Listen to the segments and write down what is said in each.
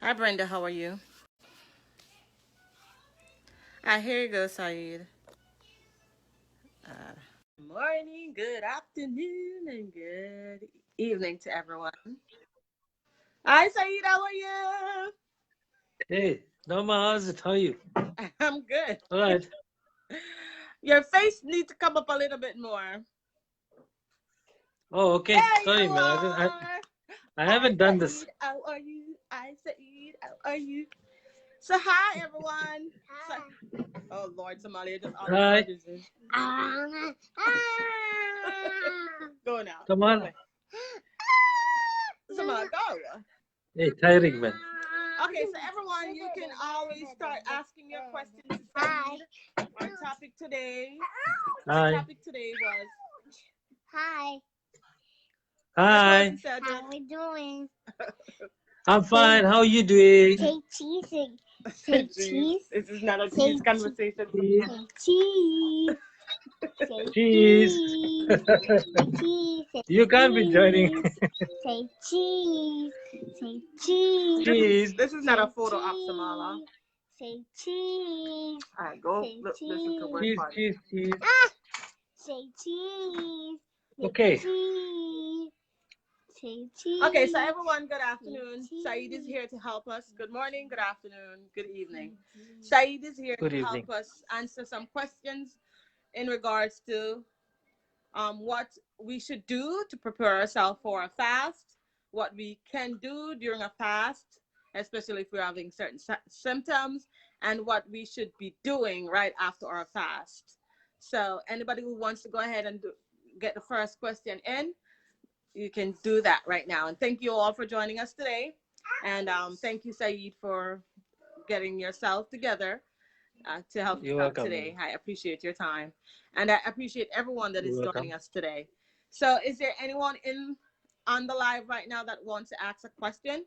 Hi, Brenda. How are you? Here you go, Saeed. Good morning, good afternoon, and good evening to everyone. Hi, Saeed. How are you? Hey, Norma, how's it? How are you? I'm good. All right. Your face needs to come up a little bit more. Oh, okay. There you Sorry, man. are. I Hi, haven't done this. Saeed. How are you? Hi, Saeed. How are you? So, hi, everyone. Oh, Lord, Somalia just all over our Hi. business. Go now. Come Go on. away. Somalia, go. Hey, tiring, man. Okay, so everyone, you can always start asking your questions to Saeed. Our topic today, our Hi. topic today was. Hi. Say hello Hi. to Cedric. How we doing? I'm fine. How are you doing? Say cheese. Say cheese. This is not a cheese conversation. Cheese. Say cheese. Say Cheese. cheese. Say cheese. Say You can't be joining. cheese. Say cheese. Say cheese. Cheese. This is not a photo op, Samala. Say cheese. All right, go listen to word Cheese, party. cheese, cheese. Say cheese. Say Okay. cheese. Say cheese. Okay, so everyone, good afternoon. Saeed is here to help us. Good morning, good afternoon, good evening. Saeed is here Good to help evening. us answer some questions in regards to what we should do to prepare ourselves for a fast, what we can do during a fast, especially if we're having certain symptoms, and what we should be doing right after our fast. So, anybody who wants to go ahead and get the first question in, you can do that right now. And thank you all for joining us today. And thank you, Saeed, for getting yourself together to help us You're out welcome, today. man. I appreciate your time. And I appreciate everyone that You're is joining welcome. us today. So is there anyone on the live right now that wants to ask a question?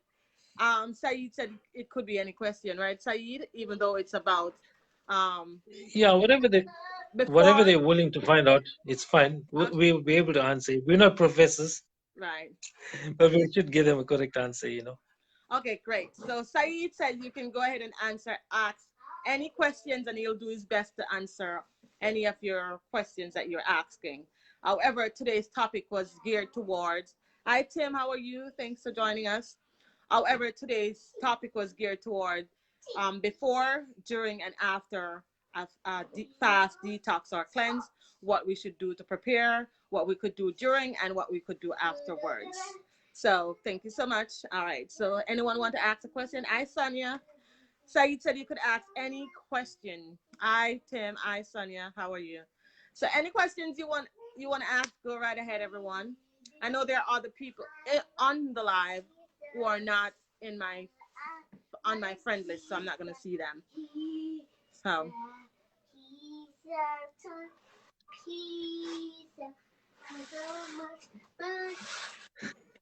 Saeed said it could be any question, right, Saeed? Even though it's about um, Yeah, whatever before, they're willing to find out, it's fine. okay, We'll be able to answer. We're not professors, right. but we should give them a correct answer. Okay, great. So Saeed said you can go ahead and ask any questions, and he'll do his best to answer any of your questions that you're asking. However, today's topic was geared towards. Hi, Tim. How are you? Thanks for joining us. However, today's topic was geared toward before, during, and after a fast, detox, or cleanse. What we should do to prepare, what we could do during, and what we could do afterwards. So thank you so much. All right. So anyone want to ask a question? I, Sonia. Saeed said you could ask any question. I, Tim. I, Sonia. How are you? So any questions you want to ask, go right ahead, everyone. I know there are other people on the live who are not in my on my friend list, so I'm not gonna see them. So.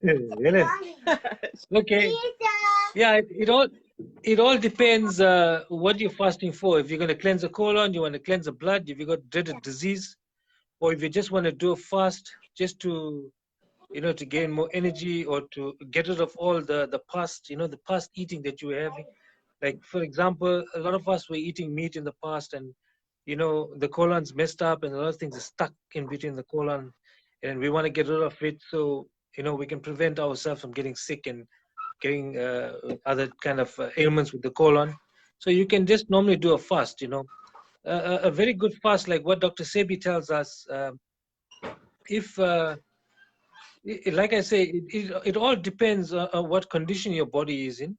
Really? Okay. Yeah, it all depends what you're fasting for. If you're going to cleanse the colon, you want to cleanse the blood, if you got dreaded disease, or if you just want to do a fast just to gain more energy or to get rid of all the past, the past eating that you were having. Like for example, a lot of us were eating meat in the past, and the colon's messed up, and a lot of things are stuck in between the colon, and we want to get rid of it so we can prevent ourselves from getting sick and getting other kind of ailments with the colon. So you can just normally do a fast. A very good fast, like what Dr. Sebi tells us. If like I say, it all depends on what condition your body is in,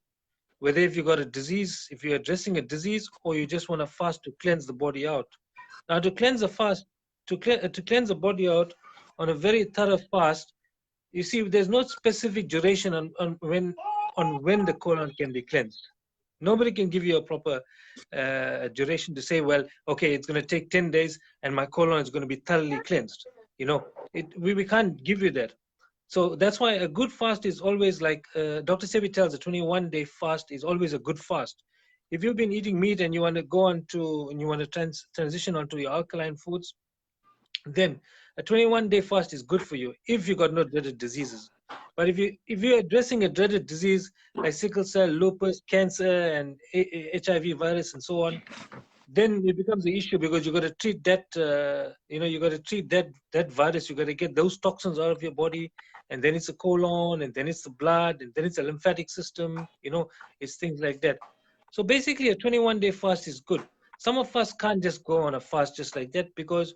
whether if you got a disease, if you're addressing a disease, or you just want to fast to cleanse the body out. Now, to cleanse the fast, to cleanse the body out on a very thorough fast, you see, there's no specific duration on when the colon can be cleansed. Nobody can give you a proper duration to say, well, okay, it's going to take 10 days and my colon is going to be thoroughly cleansed. We can't give you that. So that's why a good fast is always like Dr. Sebi tells, a 21-day fast is always a good fast. If you've been eating meat and you want to and you want to transition onto your alkaline foods, then a 21-day fast is good for you if you got no dreaded diseases. But if you're addressing a dreaded disease like sickle cell, lupus, cancer, and HIV virus and so on, then it becomes an issue because you got to treat that. You got to treat that virus. You got to get those toxins out of your body, and then it's a colon, and then it's the blood, and then it's a lymphatic system. It's things like that. So basically, a 21-day fast is good. Some of us can't just go on a fast just like that because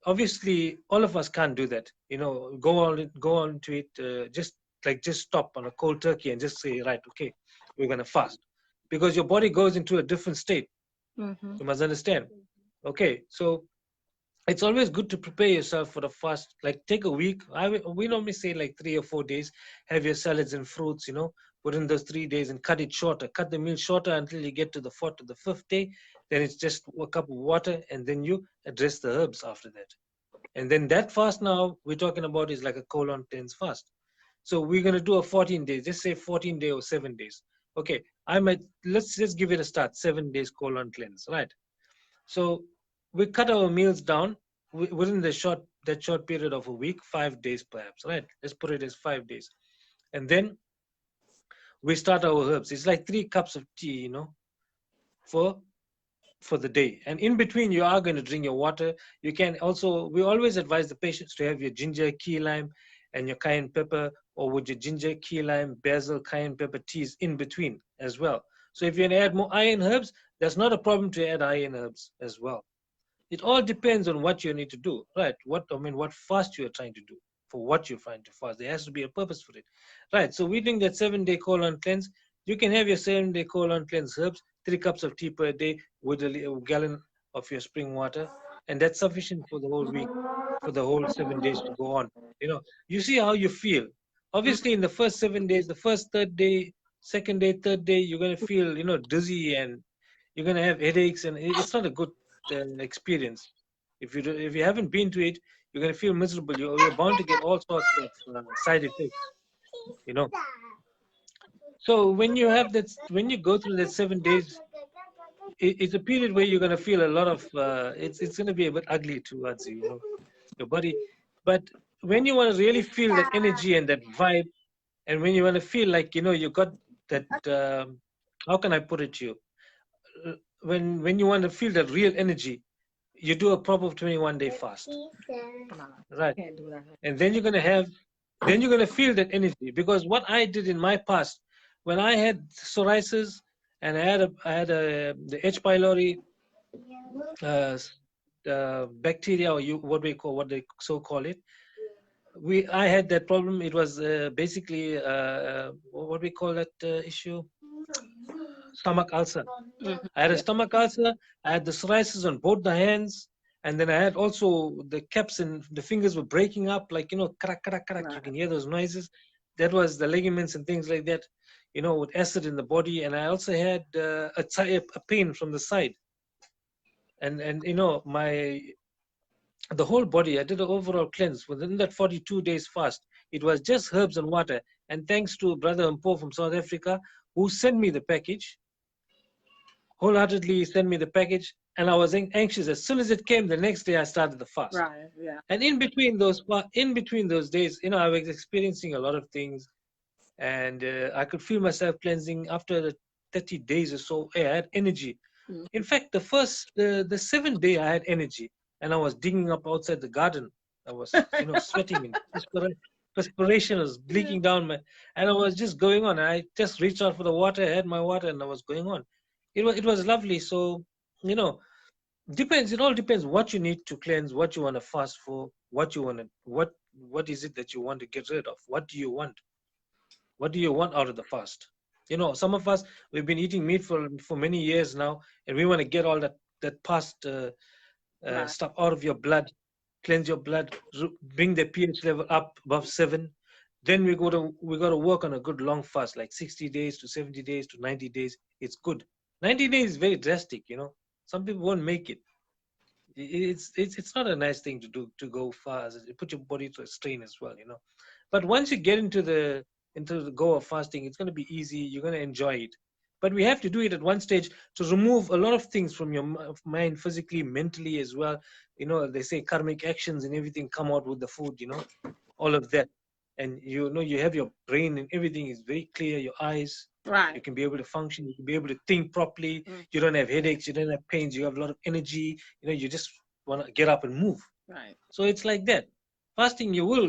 obviously all of us can't do that. Go on to it just stop on a cold turkey and just say, right, okay, we're gonna fast, because your body goes into a different state. Mm-hmm. You must understand. Okay, so it's always good to prepare yourself for the fast. Like take a week. We normally say like 3 or 4 days. Have your salads and fruits. Put in those 3 days and cut it shorter. Cut the meal shorter until you get to the 4th to the 5th day. Then it's just a cup of water, and then you address the herbs after that. And then that fast now we're talking about is like a colon cleanse fast. So we're gonna do a 14 days. Just say 14 day or 7 days. Okay, let's just give it a start. 7 days colon cleanse, right? So we cut our meals down within that short period of a week, 5 days perhaps, right? Let's put it as 5 days. And then we start our herbs. It's like 3 cups of tea, for the day. And in between, you are going to drink your water. You can also, we always advise the patients to have your ginger, key lime, and your cayenne pepper, or with your ginger, key lime, basil, cayenne pepper teas in between as well. So if you're going to add more iron herbs, that's not a problem to add iron herbs as well. It all depends on what you need to do, right? What fast you're trying to do, for what you're trying to fast. There has to be a purpose for it, right? So we're doing that 7-day colon cleanse. You can have your 7-day colon cleanse herbs, 3 cups of tea per day with a gallon of your spring water, and that's sufficient for the whole week, for the whole 7 days to go on. You see how you feel. Obviously, in the first 7 days, the first, third day, second day, third day, you're going to feel, dizzy, and you're going to have headaches, and it's not a good experience. If you haven't been to it, you're going to feel miserable. You're bound to get all sorts of side effects. So when you go through that 7 days, it's a period where you're going to feel a lot of. It's going to be a bit ugly towards you, your body. But when you want to really feel that energy and that vibe, and when you want to feel like you got that. How can I put it to you? When you want to feel that real energy, you do a proper 21-day fast, right? And then you're gonna feel that energy, because what I did in my past, when I had psoriasis and I had the H. pylori bacteria, or what they call it. I had that problem. It was basically what we call that issue. Stomach ulcer. I had a stomach ulcer. I had the psoriasis on both the hands, and then I had also the caps and the fingers were breaking up, like crack, crack, crack. You can hear those noises. That was the ligaments and things like that, with acid in the body. And I also had a pain from the side, and the whole body. I did an overall cleanse within that 42 days fast. It was just herbs and water. And thanks to Brother Mpo from South Africa, who sent me the package. Wholeheartedly sent me the package, and I was anxious. As soon as it came, the next day I started the fast. Right. Yeah. And in between those days, I was experiencing a lot of things, and I could feel myself cleansing after the 30 days or so. I had energy. Mm-hmm. In fact, the 7th day I had energy, and I was digging up outside the garden. I was, sweating and perspiration was leaking down and I was just going on. I just reached out for the water, I had my water, and I was going on. It was lovely. So, depends. It all depends what you need to cleanse, what you want to fast for, what is it that you want to get rid of? What do you want? What do you want out of the fast? Some of us, we've been eating meat for many years now, and we want to get all that past stuff out of your blood, cleanse your blood, bring the pH level up above 7. Then we got to work on a good long fast, like 60 days to 70 days to 90 days. It's good. 90 days is very drastic, Some people won't make it. It's not a nice thing to do, to go fast. It puts your body to a strain as well, But once you get into the go of fasting, it's going to be easy. You're going to enjoy it. But we have to do it at one stage to remove a lot of things from your mind, physically, mentally as well. They say karmic actions and everything come out with the food, all of that. and you know you have your brain and everything is very clear, your eyes, Right. you can be able to function, you can be able to think properly, you don't have headaches, you don't have pains, you have a lot of energy, you know, you just want to get up and move. Right. So it's like that. Fasting, you will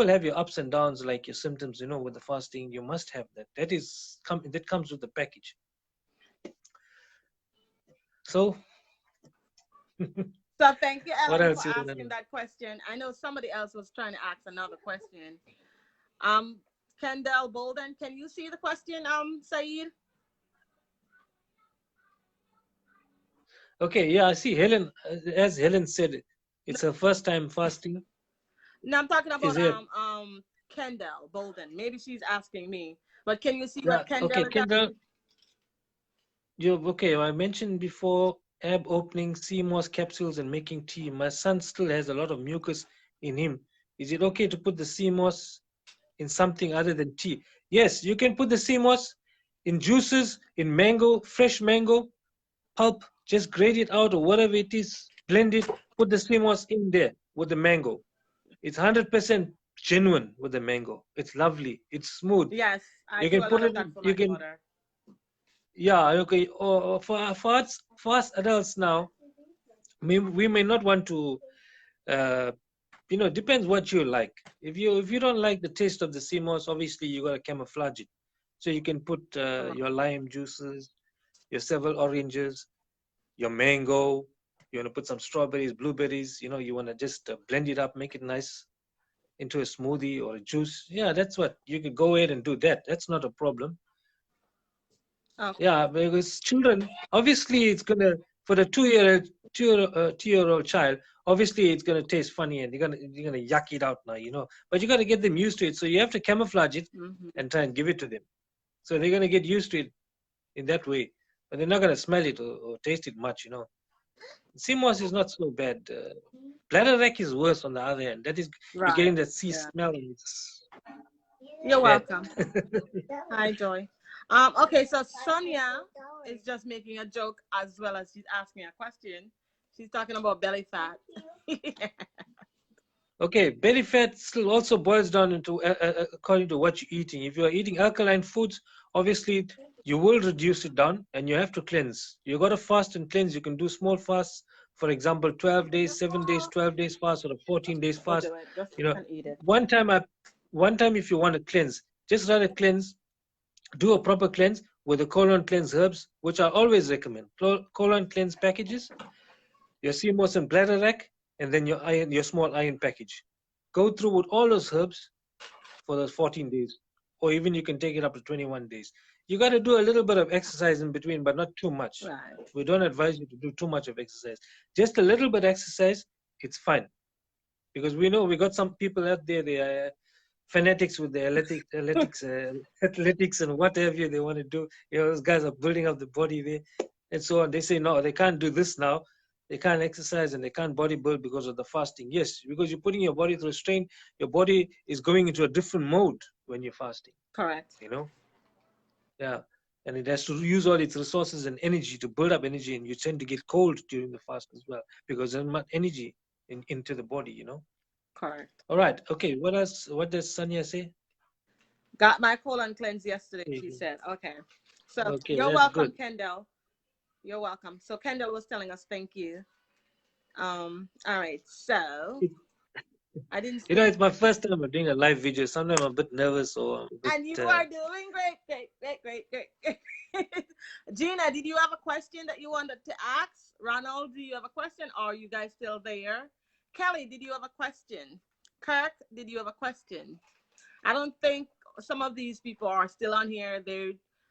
have your ups and downs, like your symptoms, you know, with the fasting. You must have that. That comes with the package. So So thank you, what Ellen, for else you want to asking know? that question. I know somebody else was trying to ask another question. Kendall Bolden, can you see the question, Saeed? Okay, yeah, I see Helen, as Helen said, it's her first time fasting. No, I'm talking Is about it? Kendall Bolden. Maybe she's asking me, but can you see Yeah, what Kendall okay, is Kendall, asking? okay, I mentioned before ab opening, sea moss capsules, and making tea. My son still has a lot of mucus in him. Is it okay to put the sea moss in something other than tea? Yes, you can put the sea moss in juices, in mango, fresh mango pulp. Just grate it out or whatever it is, blend it, put the sea moss in there with the mango. It's 100% genuine with the mango. It's lovely. It's smooth. Yes, I You do can a put lot of it. that for You my can. daughter. Yeah. Okay. Or for us adults now, we may not want to. Uh, you know, depends what you like. If you don't like the taste of the sea moss, obviously you gotta camouflage it. So you can put your lime juices, your several oranges, your mango. You want to put some strawberries, blueberries. You know, you want to just blend it up, make it nice into a smoothie or a juice. Yeah, that's what you can go ahead and do that. That's not a problem. Okay. Yeah, because children, obviously, it's gonna for the two-year-old child. Obviously, it's gonna taste funny, and you're gonna yuck it out now, you know. But you got to get them used to it. So you have to camouflage it Mm-hmm. and try and give it to them. So they're gonna get used to it in that way. But they're not gonna smell it or taste it much, you know. CMOS is not so bad. Bladder wreck is worse on the other hand. That is, you're Right. getting that sea Yeah. smell and it's You're bad. welcome. Hi, Joy. Okay, so Sonia is just making a joke as well as she's asking a question. She's talking about belly fat. Okay, belly fat still also boils down into according to what you're eating. If you're eating alkaline foods, obviously you will reduce it down and you have to cleanse. You got to fast and cleanse. You can do small fasts, for example, 12 days, 7 days, 12 days fast, or a 14 days We'll fast. do it. Just You know, and eat it. one time if you want to cleanse, just rather cleanse, do a proper cleanse with the colon cleanse herbs, which I always recommend. Colon cleanse packages, your CMOS and bladder rack, and then your small iron package. Go through with all those herbs for those 14 days, or even you can take it up to 21 days. You got to do a little bit of exercise in between, but not too much. Right. We don't advise you to do too much of exercise. Just a little bit exercise, it's fine. Because we know we got some people out there, they are fanatics with the athletics and what have you they want to do. You know, those guys are building up the body there and so on. They say no, they can't do this now. They can't exercise and they can't bodybuild because of the fasting. Yes, because you're putting your body through strain. Your body is going into a different mode when you're fasting. Correct. You know, yeah, and it has to use all its resources and energy to build up energy, and you tend to get cold during the fast as well because there's not energy into the body. You know. Correct. All right. Okay. What else? What does Sanya say? Got my colon cleanse yesterday, she Okay. said. Okay. So Okay, you're that's welcome, good. Kendall. You're welcome. So Kendall was telling us thank you. All right. So I didn't You know, see. it's my first time of doing a live video. Sometimes I'm a bit nervous or I'm a bit. And you are doing great, great, great, great, great. Gina, did you have a question that you wanted to ask? Ronald, do you have a question? Or are you guys still there? Kelly, did you have a question? Kirk, did you have a question? I don't think some of these people are still on here.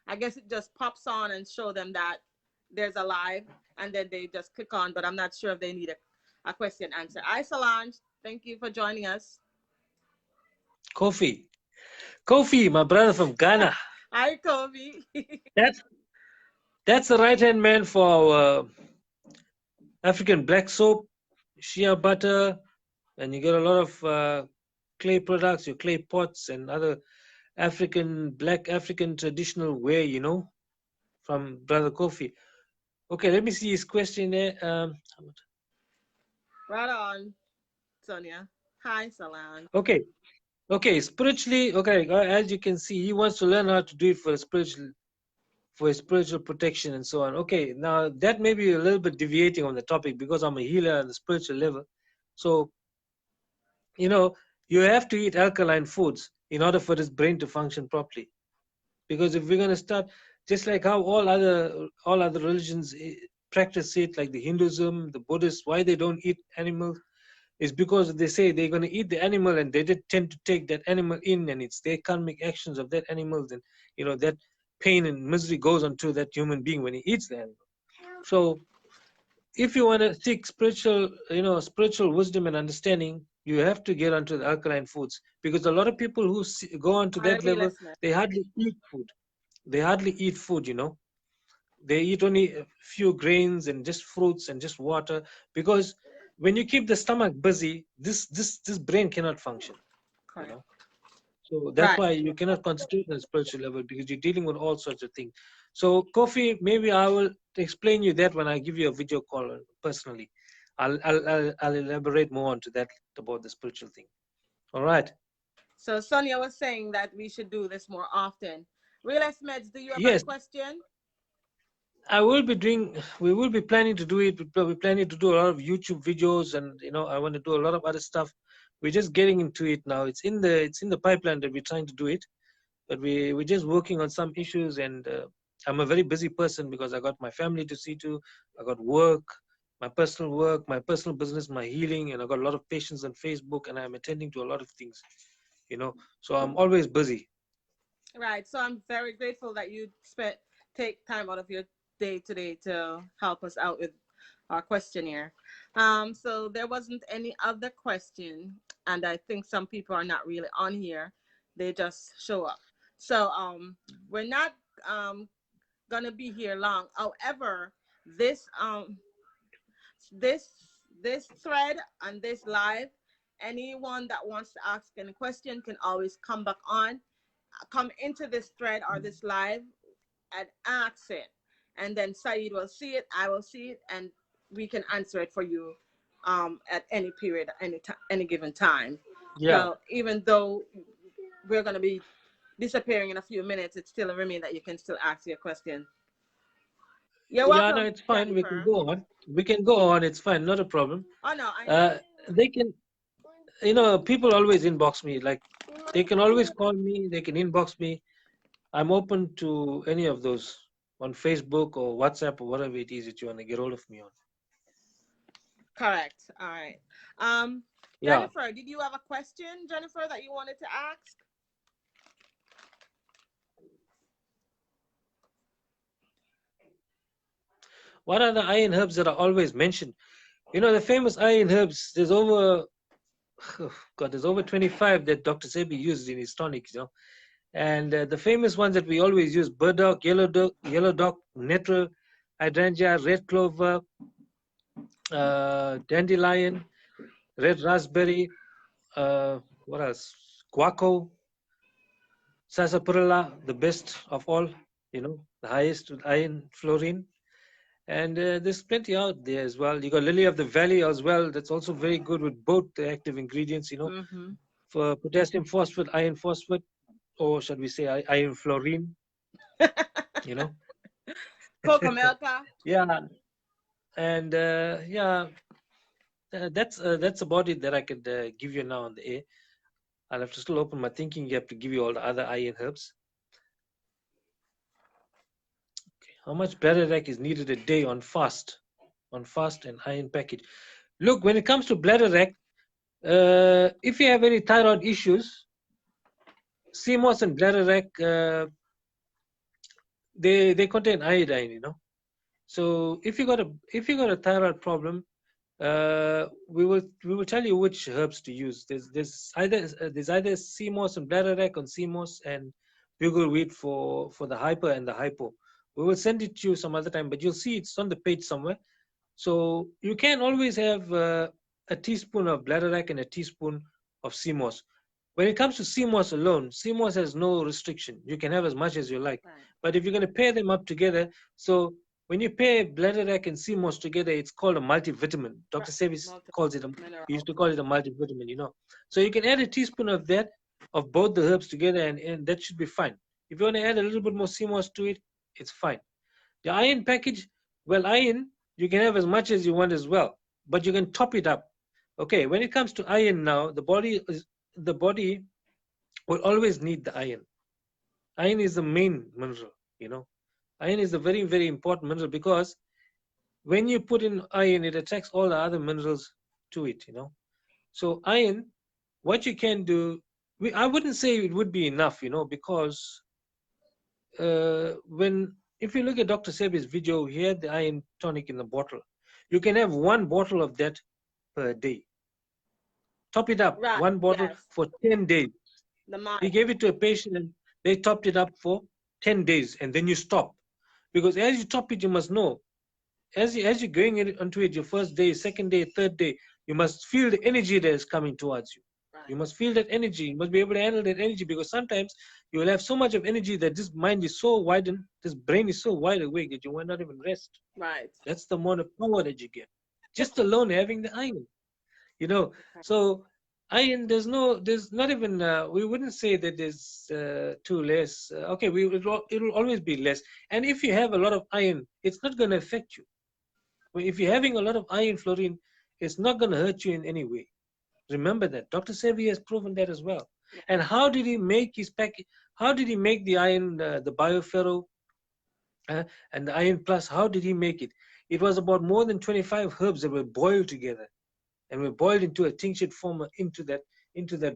I guess it just pops on and show them that there's a live, and then they just click on. But I'm not sure if they need a question answer. Hi, Solange. Thank you for joining us. Kofi. Kofi, my brother from Ghana. Hi, Kobe. That's that's the right hand man for our African black soap, shea butter, and you get a lot of clay products, your clay pots, and other Black African traditional wear. You know, from brother Kofi. Okay, let me see his question there. Right on, Sonia. Hi, Solange. Okay. Okay. Spiritually, okay. As you can see, he wants to learn how to do it for his spiritual protection and so on. Okay. Now that may be a little bit deviating on the topic because I'm a healer on the spiritual level. So, you know, you have to eat alkaline foods in order for this brain to function properly. Because if we're going to start, just like how all other religions practice it, like the Hinduism, the Buddhists, why they don't eat animals is because they say they're going to eat the animal and they did tend to take that animal in, and it's their karmic actions of that animal, then that pain and misery goes onto that human being when he eats the animal. So if you want to seek spiritual wisdom and understanding, you have to get onto the alkaline foods, because a lot of people who go onto All right, that let me level, listen. they hardly eat food. They hardly eat food. They eat only a few grains and just fruits and just water, because when you keep the stomach busy, this brain cannot function. you Correct. know so that's Right. why you cannot concentrate on a spiritual level, because you're dealing with all sorts of things. So Kofi, maybe I will explain you that when I give you a video call personally. I'll elaborate more onto that, about the spiritual thing. All right. So Sonia was saying that we should do this more often. Real Meds, do you have a Yes, question? we will be planning to do it. We're planning to do a lot of YouTube videos, and I want to do a lot of other stuff. We're just getting into it now. It's in the pipeline that we're trying to do it, but we're just working on some issues. And I'm a very busy person because I got my family to see to. I got work, my personal business, my healing, and I got a lot of patients on Facebook, and I'm attending to a lot of things. So I'm always busy. Right. So I'm very grateful that you take time out of your day today to help us out with our questionnaire. So there wasn't any other question, and I think some people are not really on here. They just show up. So we're not gonna be here long. However, this this this thread and this live, anyone that wants to ask any question can always come into this thread or this live and ask it, and then Saeed will see it, I will see it, and we can answer it for you at any period, any given time. Yeah. So even though we're going to be disappearing in a few minutes, it's still a remain that you can still ask your question. You're Yeah, no, welcome, it's fine. We can Jennifer. go on. We can go on. It's fine. Not a problem. Oh no, I know. Uh, they can, people always inbox me. Like, they can always call me. They can inbox me. I'm open to any of those on Facebook or WhatsApp or whatever it is that you want to get hold of me on. Correct. All right. Yeah. Jennifer, did you have a question, Jennifer, that you wanted to ask? What are the iron herbs that are always mentioned? The famous iron herbs, there's over, God, there's over 25 that Dr. Sebi used in his tonics. And the famous ones that we always use: burdock, yellow dock, nettle, hydrangea, red clover, dandelion, red raspberry, what else? Guaco, sarsaparilla, the best of all, the highest with iron fluorine. And there's plenty out there as well. You got lily of the valley as well. That's also very good with both the active ingredients, Mm-hmm. for potassium phosphate, iron phosphate, or should we say iron fluorine, you know. Cocomelca. Yeah. And yeah, that's about it that I could give you now on the air. I'll have to still open my thinking gap to give you all the other iron herbs. Okay. How much bladder is needed a day on fast and iron package? Look, when it comes to bladder, if you have any thyroid issues, CMOS and bladder, they contain iodine. So if you got a thyroid problem, we will tell you which herbs to use. There's either CMOS and bladderwrack, on CMOS and bugleweed for the hyper and the hypo. We will send it to you some other time, but you'll see it's on the page somewhere. So you can always have a teaspoon of bladderwrack and a teaspoon of CMOS. When it comes to CMOS alone, CMOS has no restriction. You can have as much as you like. Right. But if you're going to pair them up together, so when you pair bladderwrack and CMOS together, it's called a multivitamin. Dr. Sebi calls it he used to call it a multivitamin, you know. So you can add a teaspoon of that, of both the herbs together, and that should be fine. If you want to add a little bit more CMOS to it, it's fine. The iron package, well, iron, you can have as much as you want as well, but you can top it up. Okay, when it comes to iron now, the body will always need the iron. Iron is the main mineral, you know. Iron is a very, very important mineral because when you put in iron, it attracts all the other minerals to it, you know. So iron, what you can do, I wouldn't say it would be enough, you know, because if you look at Dr. Sebi's video, he had the iron tonic in the bottle. You can have one bottle of that per day. Top it up, right, one bottle for 10 days. He gave it to a patient and they topped it up for 10 days and then you stop. Because as you top it, you must know, as you're going into it, your first day, second day, third day, you must feel the energy that is coming towards you. Right. You must feel that energy. You must be able to handle that energy because sometimes you will have so much of energy that this mind is so widened, this brain is so wide awake that you will not even rest. Right. That's the amount of power that you get. Just alone having the iron, you know. So iron, there's not even, we wouldn't say that there's too less. Okay, it will always be less. And if you have a lot of iron, it's not going to affect you. If you're having a lot of iron, Florine, it's not going to hurt you in any way. Remember that. Dr. Sebi has proven that as well. And how did he make his package? How did he make the iron, the BioFerro and the Iron Plus? How did he make it? It was about more than 25 herbs that were boiled together and were boiled into a tinctured form into that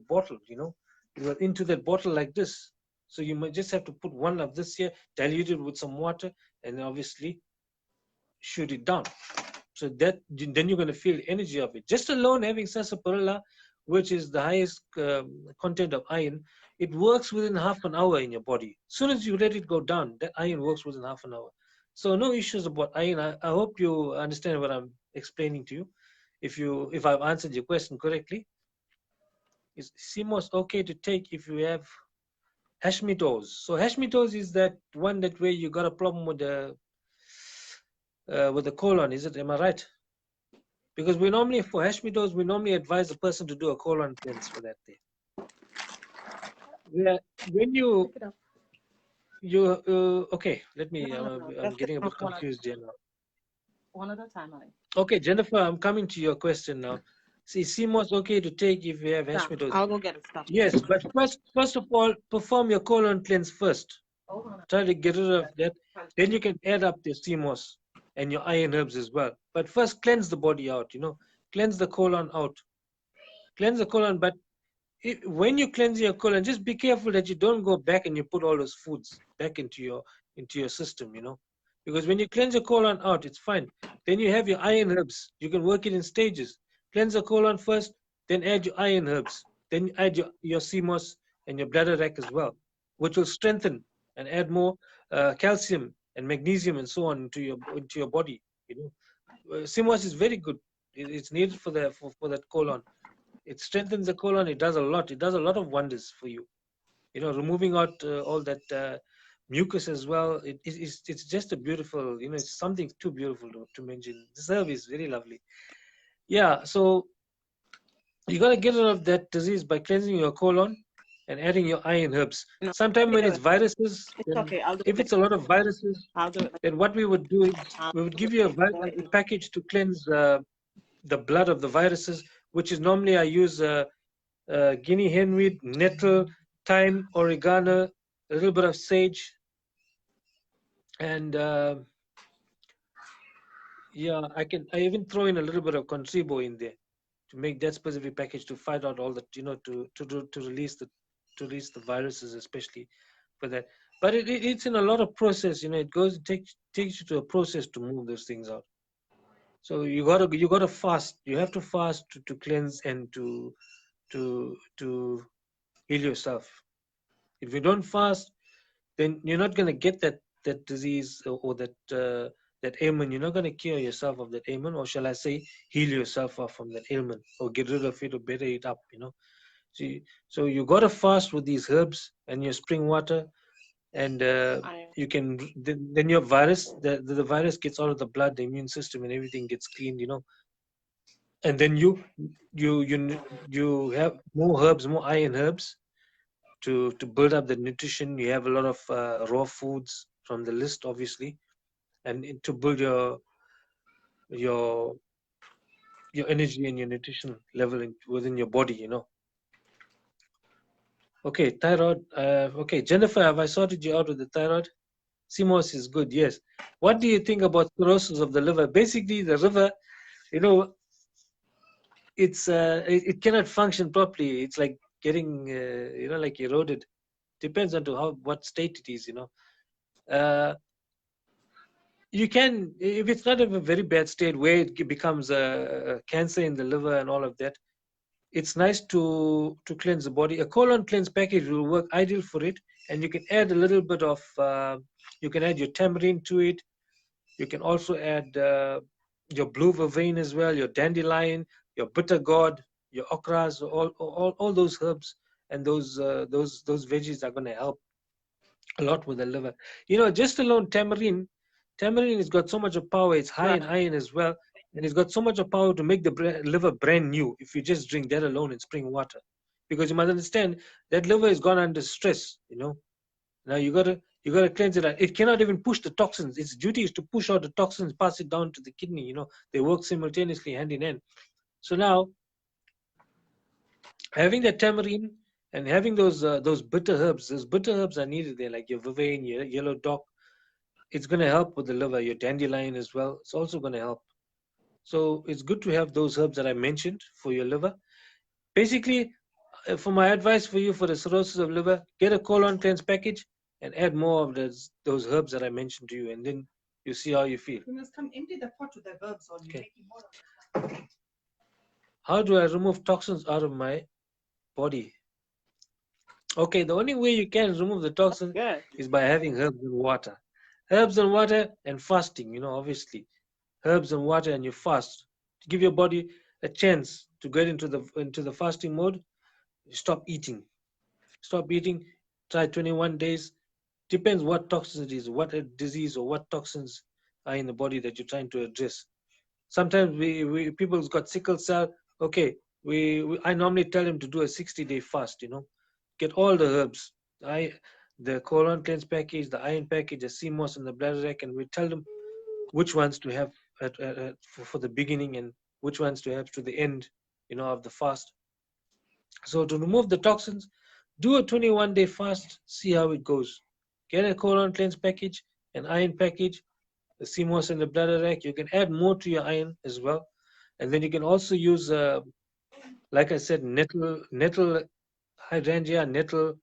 bottle, you know. It was into that bottle like this. So you might just have to put one of this here, dilute it with some water, and obviously shoot it down. So that then you're going to feel the energy of it. Just alone having sarsaparilla, which is the highest content of iron, it works within half an hour in your body. As soon as you let it go down, that iron works within half an hour. So no issues about iron. I hope you understand what I'm explaining to you. If I've answered your question correctly. Is CMOS okay to take if you have Hashimoto's? So Hashimoto's is that one that where you got a problem with the colon, is it? Am I right? Because we normally, for Hashimoto's, we normally advise the person to do a colon cleanse for that day. Yeah, when okay, let me, I'm getting a bit confused here now. One at a time, honey. Okay, Jennifer, I'm coming to your question now. See, CMOS okay to take if you have Hashimoto's? I'll go get it stuff. Yes, but first of all, perform your colon cleanse first. Try to get rid of that. Then you can add up the CMOS and your iron herbs as well. But first, cleanse the body out, you know. Cleanse the colon out. Cleanse the colon, but when you cleanse your colon, just be careful that you don't go back and you put all those foods back into your system, you know. Because when you cleanse your colon out, it's fine. Then you have your iron herbs. You can work it in stages. Cleanse the colon first, then add your iron herbs. Then add your CMOS and your bladderwrack as well, which will strengthen and add more calcium and magnesium and so on into your body. You know, CMOS is very good. It's needed for that colon. It strengthens the colon. It does a lot. It does a lot of wonders for you. You know, removing out all that mucus as well. It's just a beautiful. You know, it's something too beautiful to mention. This herb is very lovely. Yeah. So you got to get rid of that disease by cleansing your colon and adding your iron herbs. No, sometimes when it's viruses, okay, if it's a lot of viruses, then what we would do is we would give you a package to cleanse the blood of the viruses, which is normally I use guinea henweed, nettle, thyme, oregano, a little bit of sage, and yeah, I even throw in a little bit of contribo in there to make that specific package to fight out all that, you know, to release the viruses, especially for that. But it's in a lot of process, you know. It takes you to a process to move those things out. So you gotta fast. You have to fast to cleanse and to heal yourself. If you don't fast, then you're not gonna get that disease or that ailment. You're not gonna cure yourself of that ailment, or shall I say, heal yourself off from that ailment, or get rid of it, or better it up. You know. So you gotta fast with these herbs and your spring water. and you can then your virus, the virus gets out of the blood, the immune system and everything gets cleaned, and then you have more herbs, more iron herbs to build up the nutrition. You have a lot of raw foods from the list, obviously, and to build your your energy and your nutrition level within your body. Okay, thyroid. Okay, Jennifer, have I sorted you out with the thyroid? CMOS is good, yes. What do you think about cirrhosis of the liver? Basically, the liver, you know, it cannot function properly. It's like getting, like eroded. Depends on to what state it is. You can, if it's not in a very bad state where it becomes a cancer in the liver and all of that, it's nice to cleanse the body. A colon cleanse package will work ideal for it, and you can add a little bit of, you can add your tamarind to it. You can also add your blue vervain as well, your dandelion, your bitter gourd, your okras, all those herbs and those veggies are going to help a lot with the liver. Just alone tamarind has got so much of power. It's high in iron as well, and it's got so much of power to make the liver brand new if you just drink that alone in spring water. Because you must understand that liver has gone under stress. Now you gotta cleanse it out. It cannot even push the toxins. Its duty is to push out the toxins, pass it down to the kidney. They work simultaneously, hand in hand. So now, having that tamarind and having those bitter herbs are needed there, like your vervain, your yellow dock. It's going to help with the liver. Your dandelion as well. It's also going to help. So it's good to have those herbs that I mentioned for your liver. Basically, for my advice for you for the cirrhosis of liver, get a colon cleanse package and add more of those herbs that I mentioned to you, and then you see how you feel. You must come empty the pot with the herbs on. Okay. How do I remove toxins out of my body? Okay, the only way you can remove the toxin is by having herbs and water. Herbs and water and fasting, obviously. Herbs and water and you fast. To give your body a chance to get into the fasting mode, stop eating. Stop eating, try 21 days. Depends what toxins it is, what a disease or what toxins are in the body that you're trying to address. Sometimes people's got sickle cell. Okay, I normally tell them to do a 60-day fast, Get all the herbs. The colon cleanse package, the iron package, the CMOS and the bladder, and we tell them which ones to have for the beginning and which ones to have to the end, of the fast. So to remove the toxins, do a 21-day fast, see how it goes. Get a colon cleanse package, an iron package, the CMOS and the bladder. You can add more to your iron as well. And then you can also use, like I said, nettle hydrangea, nettle,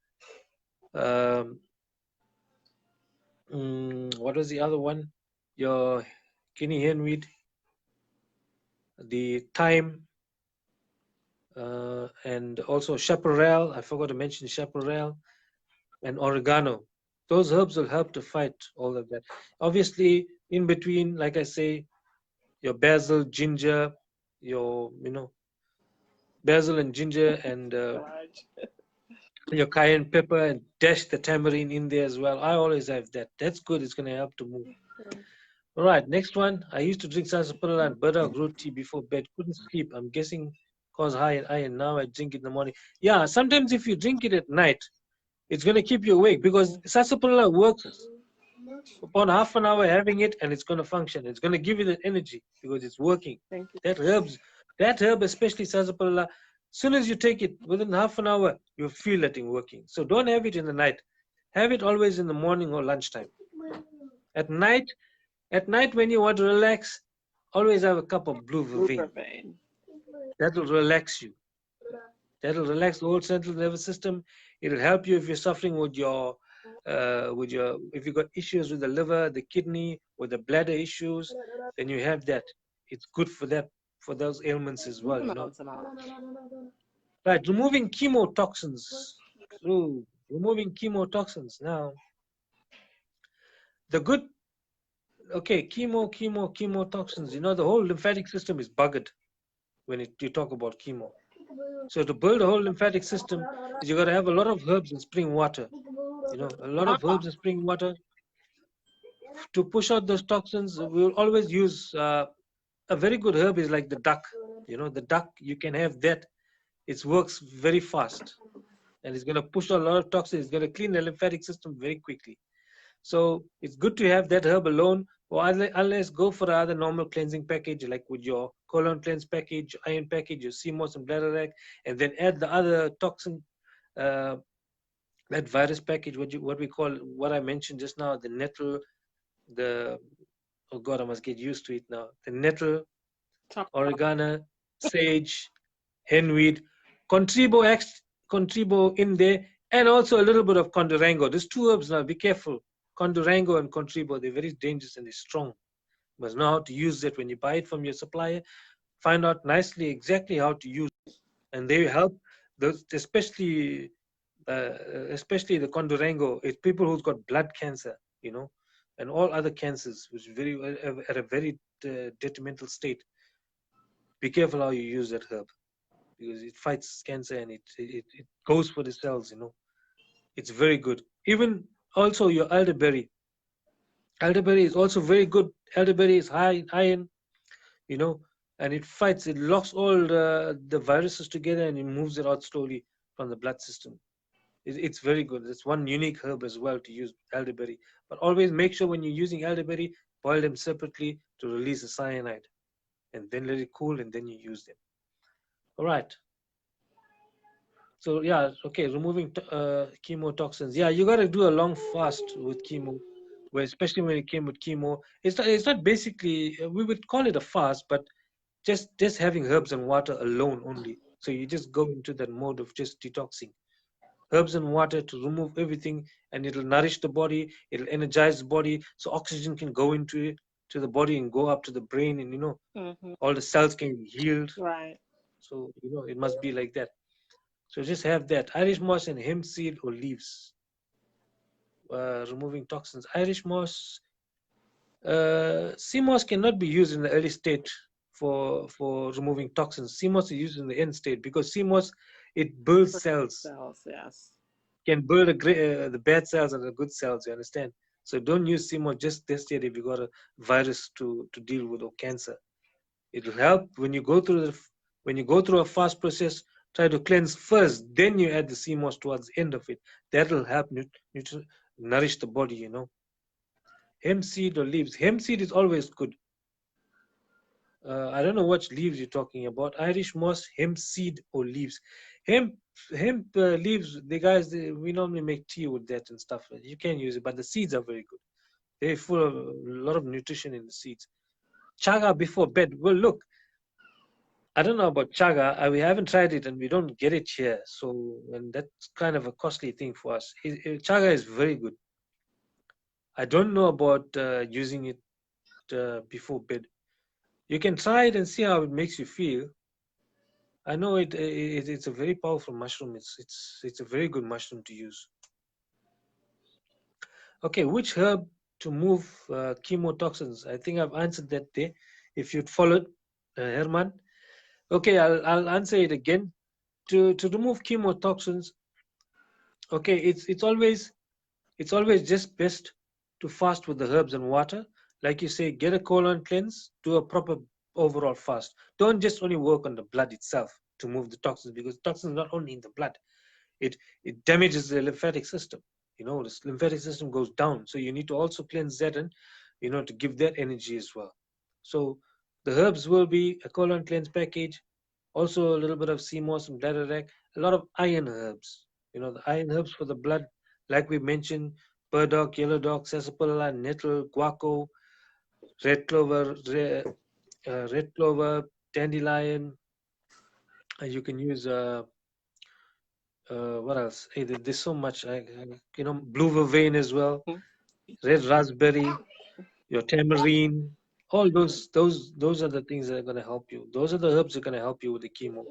what was the other one? Your guinea henweed, the thyme, and also chaparral. I forgot to mention chaparral and oregano. Those herbs will help to fight all of that. Obviously, in between, like I say, your basil, ginger, your basil and ginger and your cayenne pepper, and dash the tamarind in there as well. I always have that. That's good. It's going to help to move. All right, next one. I used to drink sarsaparilla and burdock root tea before bed. Couldn't sleep. I'm guessing cause high in iron. Now I drink it in the morning. Yeah, sometimes if you drink it at night, it's going to keep you awake because sarsaparilla works upon half an hour having it, and it's going to function. It's going to give you the energy because it's working. Thank you. That herb, especially sarsaparilla, as soon as you take it, within half an hour, you feel that thing working. So don't have it in the night. Have it always in the morning or lunchtime. At night when you want to relax, always have a cup of blue vervain. That will relax you. That will relax the whole central nervous system. It will help you if you're suffering with if you've got issues with the liver, the kidney, or the bladder issues, then you have that. It's good for that, for those ailments as well, Right, removing chemotoxins. So, removing chemotoxins. Now, the good, chemotoxins, the whole lymphatic system is buggered when you talk about chemo. So to build a whole lymphatic system, you got to have a lot of herbs and spring water. You know, a lot of herbs in spring water. To push out those toxins, we will always use a very good herb is like the duck. You know, the duck, you can have that. It works very fast and it's going to push out a lot of toxins. It's going to clean the lymphatic system very quickly. So it's good to have that herb alone, or unless go for the other normal cleansing package, like with your colon cleanse package, iron package, your CMOS and bladder and then add the other toxin, uh, that virus package, what we call, what I mentioned just now, the nettle, the, oh God, I must get used to it now. The nettle, oregano, sage, henweed, contribo in there, and also a little bit of condorango. There's two herbs now. Be careful. Condorango and contribo, they're very dangerous and they're strong. You must know how to use it when you buy it from your supplier. Find out nicely exactly how to use it, and they help those, especially the condorango. It's people who've got blood cancer, you know, and all other cancers, which very at a very detrimental state. Be careful how you use that herb, because it fights cancer and it goes for the cells, you know. It's very good. Even also your elderberry. Elderberry is also very good. Elderberry is high in iron, you know, and it locks all the viruses together and it moves it out slowly from the blood system. It's very good. It's one unique herb as well to use, elderberry. But always make sure when you're using elderberry, boil them separately to release the cyanide, and then let it cool and then you use them. All right. So yeah, okay, removing chemotoxins. Yeah, you got to do a long fast with chemo, where especially when it came with chemo, it's not basically, we would call it a fast, but just having herbs and water alone only. So you just go into that mode of just detoxing. Herbs and water to remove everything, and it'll nourish the body, it'll energize the body, so oxygen can go into it, to the body and go up to the brain, and you know, all the cells can be healed. Right. So you know, it must be like that. So just have that. Irish moss and hemp seed or leaves. Removing toxins. Irish moss, sea moss cannot be used in the early state for removing toxins. Sea moss is used in the end state because sea moss, it builds cells. Cells, yes. Can build the bad cells and the good cells. You understand? So don't use sea moss just this yet if you got a virus to deal with or cancer. It'll help when you go through a fast process. Try to cleanse first, then you add the sea moss towards the end of it. That'll help nourish the body, you know. Hemp seed or leaves. Hemp seed is always good. I don't know which leaves you're talking about. Irish moss, hemp seed or leaves. Hemp leaves, we normally make tea with that and stuff. You can use it, but the seeds are very good. They're full of a lot of nutrition in the seeds. Chaga before bed. Well, look, I don't know about chaga. We haven't tried it and we don't get it here. So, and that's kind of a costly thing for us. Chaga is very good. I don't know about using it before bed. You can try it and see how it makes you feel. I know it's a very powerful mushroom. It's a very good mushroom to use. Okay, which herb to move chemotoxins? I think I've answered that there. If you'd followed, Herman. Okay, I'll answer it again. To remove chemotoxins, okay, it's always just best to fast with the herbs and water. Like you say, get a colon cleanse, do a proper overall fast. Don't just only work on the blood itself to move the toxins, because toxins are not only in the blood. It damages the lymphatic system. You know, the lymphatic system goes down. So you need to also cleanse that, and you know, to give that energy as well. So the herbs will be a colon cleanse package, also a little bit of sea moss and bladderwrack, a lot of iron herbs. You know, the iron herbs for the blood, like we mentioned, burdock, yellow dock, sarsaparilla, nettle, guaco, red clover, dandelion. You can use what else? Hey, there's so much. You know, blue vervain as well, red raspberry, your tamarind. All those are the things that are going to help you. Those are the herbs that are going to help you with the chemo.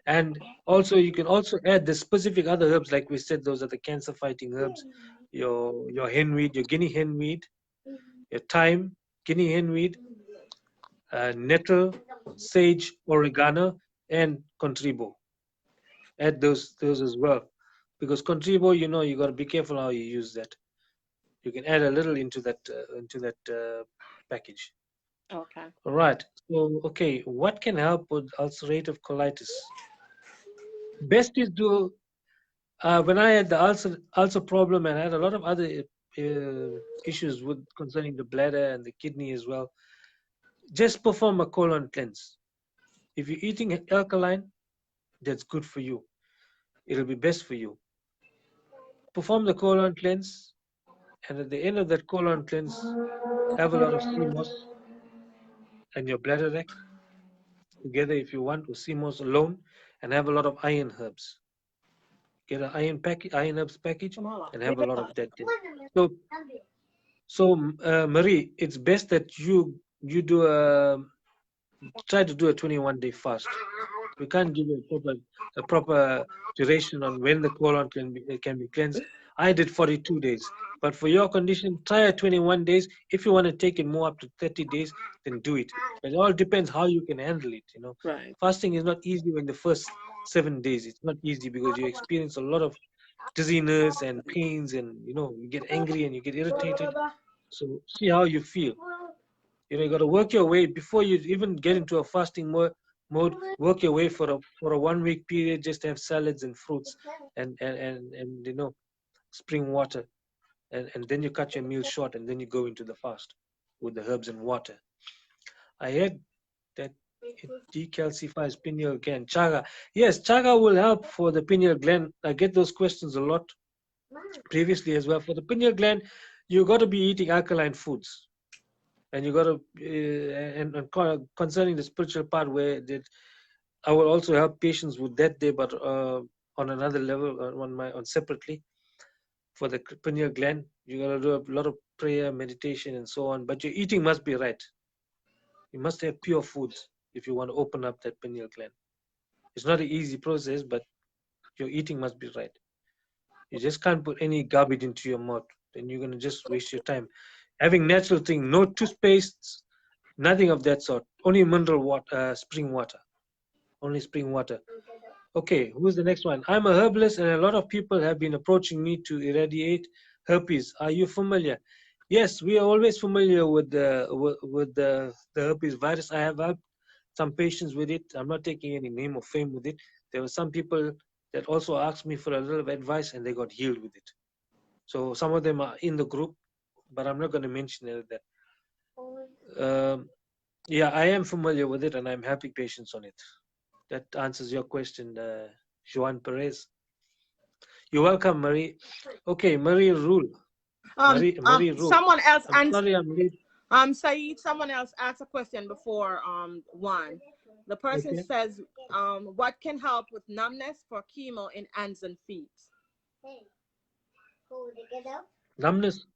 And also, you can also add the specific other herbs, like we said. Those are the cancer-fighting herbs. Your henweed, your guinea henweed, your thyme, guinea henweed, nettle, sage, oregano, and contribo. Add those as well, because Contribo, you know, you got to be careful how you use that. You can add a little into that package. Okay. All right. So, okay, what can help with ulcerative colitis? Best is to when I had the ulcer problem and I had a lot of other issues with concerning the bladder and the kidney as well. Just perform a colon cleanse. If you're eating alkaline, that's good for you. It'll be best for you. Perform the colon cleanse, and at the end of that colon cleanse, have a lot of sea moss and your bladder wreck together if you want, or sea moss alone, and have a lot of iron herbs. Get an iron herbs package, and have a lot of that there. So, Marie, it's best that you do try to do a 21-day fast. We can't give you a proper duration on when the colon can be cleansed. I did 42 days, but for your condition, try a 21 days. If you want to take it more up to 30 days, then do it. But it all depends how you can handle it. You know, Right. fasting is not easy in the first 7 days. It's not easy because you experience a lot of dizziness and pains, and you know you get angry and you get irritated. So see how you feel. You know, you got to work your way before you even get into a fasting mode. Work your way for a 1 week period. Just have salads and fruits and you know, spring water, and then you cut your meal short, and then you go into the fast with the herbs and water. I heard that it decalcifies pineal gland. Chaga, yes, chaga will help for the pineal gland. I get those questions a lot previously as well. For the pineal gland, you got to be eating alkaline foods. And you got to, concerning the spiritual part, where that I will also help patients with that day, but on another level, on separately. For the pineal gland, you got to do a lot of prayer, meditation, and so on. But your eating must be right. You must have pure foods if you want to open up that pineal gland. It's not an easy process, but your eating must be right. You just can't put any garbage into your mouth, then you're gonna just waste your time. Having natural thing, no toothpastes, nothing of that sort. Only mineral water, spring water. Only spring water. Okay, who's the next one? I'm a herbalist, and a lot of people have been approaching me to irradiate herpes. Are you familiar? Yes, we are always familiar with the herpes virus. I have helped some patients with it. I'm not taking any name or fame with it. There were some people that also asked me for a little advice, and they got healed with it. So some of them are in the group, but I'm not going to mention any of that. Yeah, I am familiar with it, and I'm helping patients on it. That answers your question, Joan Perez. You're welcome, Marie. Okay, Marie Rule. Marie Rule. Someone else I'm sorry I'm late. Saeed, someone else asked a question before one. The person says, what can help with numbness for chemo in hands and feet? Numbness.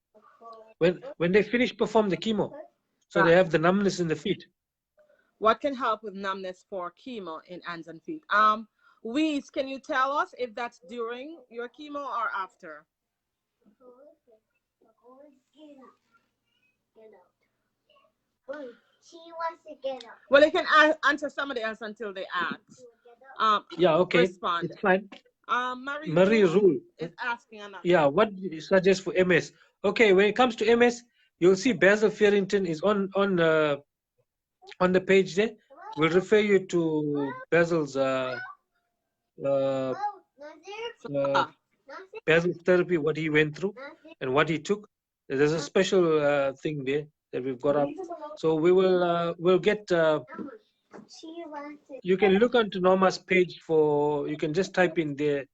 When they finish perform the chemo, so they have the numbness in the feet. What can help with numbness for chemo in hands and feet? Weez, can you tell us if that's during your chemo or after? She wants to get up. Well, you can answer somebody else until they ask. Yeah, okay. Respond. It's fine. Marie Rule is asking another. Yeah, what do you suggest for MS? Okay, when it comes to MS, you'll see Basil Farrington is on the page there. We'll refer you to Basil's Basil's therapy, what he went through and what he took. There's a special thing there that we've got up. So we will we'll get. You can look onto Norma's page for. You can just type in the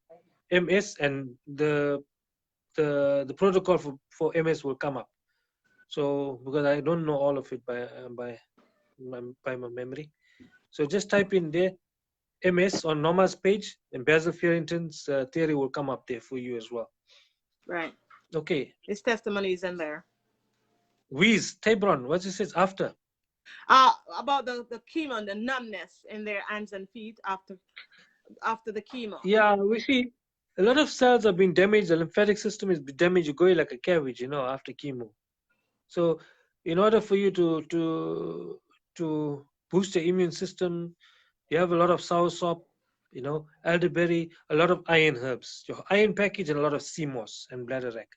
MS, and the protocol for MS will come up. So because I don't know all of it by my memory, so just type in there MS on Norma's page, and Basil Farrington's theory will come up there for you as well. Right. Okay. His testimony is in there. Wheeze, Tabron, what is it after? About the chemo and the numbness in their hands and feet after the chemo. Yeah, we see a lot of cells have been damaged. The lymphatic system is damaged. You go like a cabbage, you know, after chemo. So, in order for you to boost the immune system, you have a lot of soursop, you know, elderberry, a lot of iron herbs, your iron package, and a lot of sea moss and bladderwrack.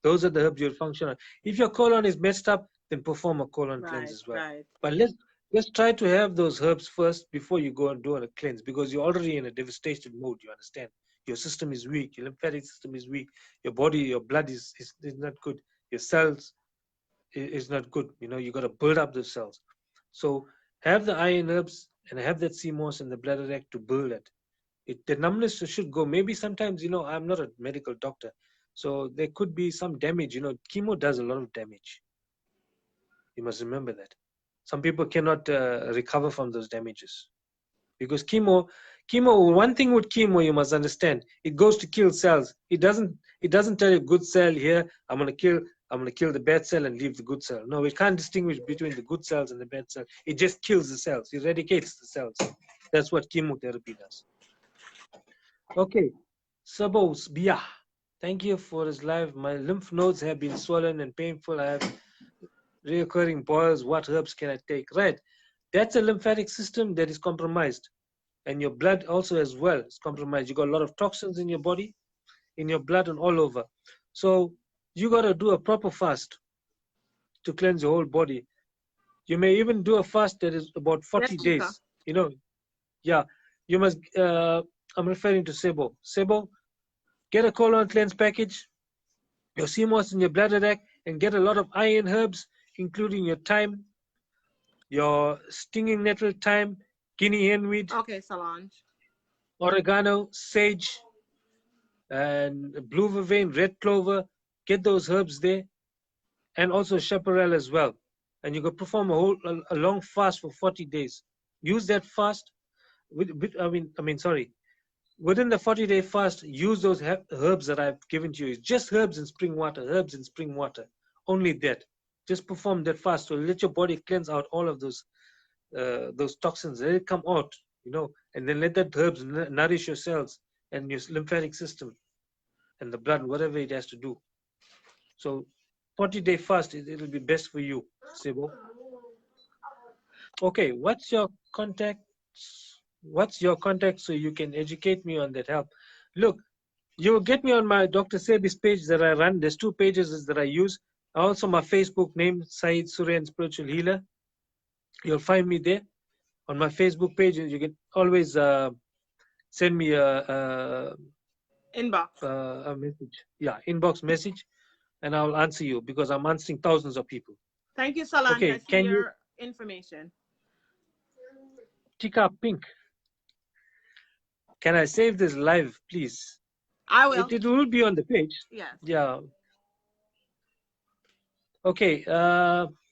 Those are the herbs you'll function on. If your colon is messed up, then perform a colon cleanse Right, as well. right. But let's try to have those herbs first before you go and do a cleanse, because you're already in a devastated mode. You understand? Your system is weak. Your lymphatic system is weak. Your body, your blood is not good. Your cells is not good. You know, you got to build up those cells. So have the iron herbs and have that sea moss and the bladderwrack to build it. The numbness should go. Maybe sometimes, you know, I'm not a medical doctor, so there could be some damage. You know, chemo does a lot of damage. You must remember that. Some people cannot recover from those damages because chemo. One thing with chemo, you must understand, it goes to kill cells. It doesn't tell you good cell here. I'm gonna kill the bad cell and leave the good cell. No, it can't distinguish between the good cells and the bad cell. It just kills the cells, eradicates the cells. That's what chemotherapy does. Okay, Sabos Bia, thank you for this live. My lymph nodes have been swollen and painful. I have reoccurring boils. What herbs can I take? Right, that's a lymphatic system that is compromised, and your blood also as well is compromised. You got a lot of toxins in your body, in your blood, and all over. So you got to do a proper fast to cleanse your whole body. You may even do a fast that is about 40 Yes, Chica. days. You know, yeah. You must. I'm referring to Sebo. Sebo, get a colon cleanse package, your sea moss in your bladderwrack, and get a lot of iron herbs, including your thyme, your stinging nettle thyme, guinea henweed, Okay, Solange. oregano, sage, and blue vervain, red clover. Get those herbs there, and also chaparral as well. And you could perform a long fast for 40 days. Use that fast. Sorry. Within the 40-day fast, use those herbs that I've given to you. It's just herbs and spring water, herbs and spring water. Only that. Just perform that fast. So let your body cleanse out all of those toxins. Let it come out, you know, and then let that herbs nourish your cells and your lymphatic system and the blood, whatever it has to do. So 40-day fast, it'll be best for you, Sibo. Okay, what's your contact? What's your contact so you can educate me on that help? Look, you will get me on my Dr. Sebi's page that I run. There's 2 pages that I use. Also my Facebook name, Sayyid Suryan Spiritual Healer. You'll find me there on my Facebook page. You can always send me Inbox. a message. Yeah, inbox message, and I'll answer you because I'm answering thousands of people. Thank you, Solange. Okay, I see can your information. Tika Pink, can I save this live, please? I will. It will be on the page. Yes. Yeah. Okay,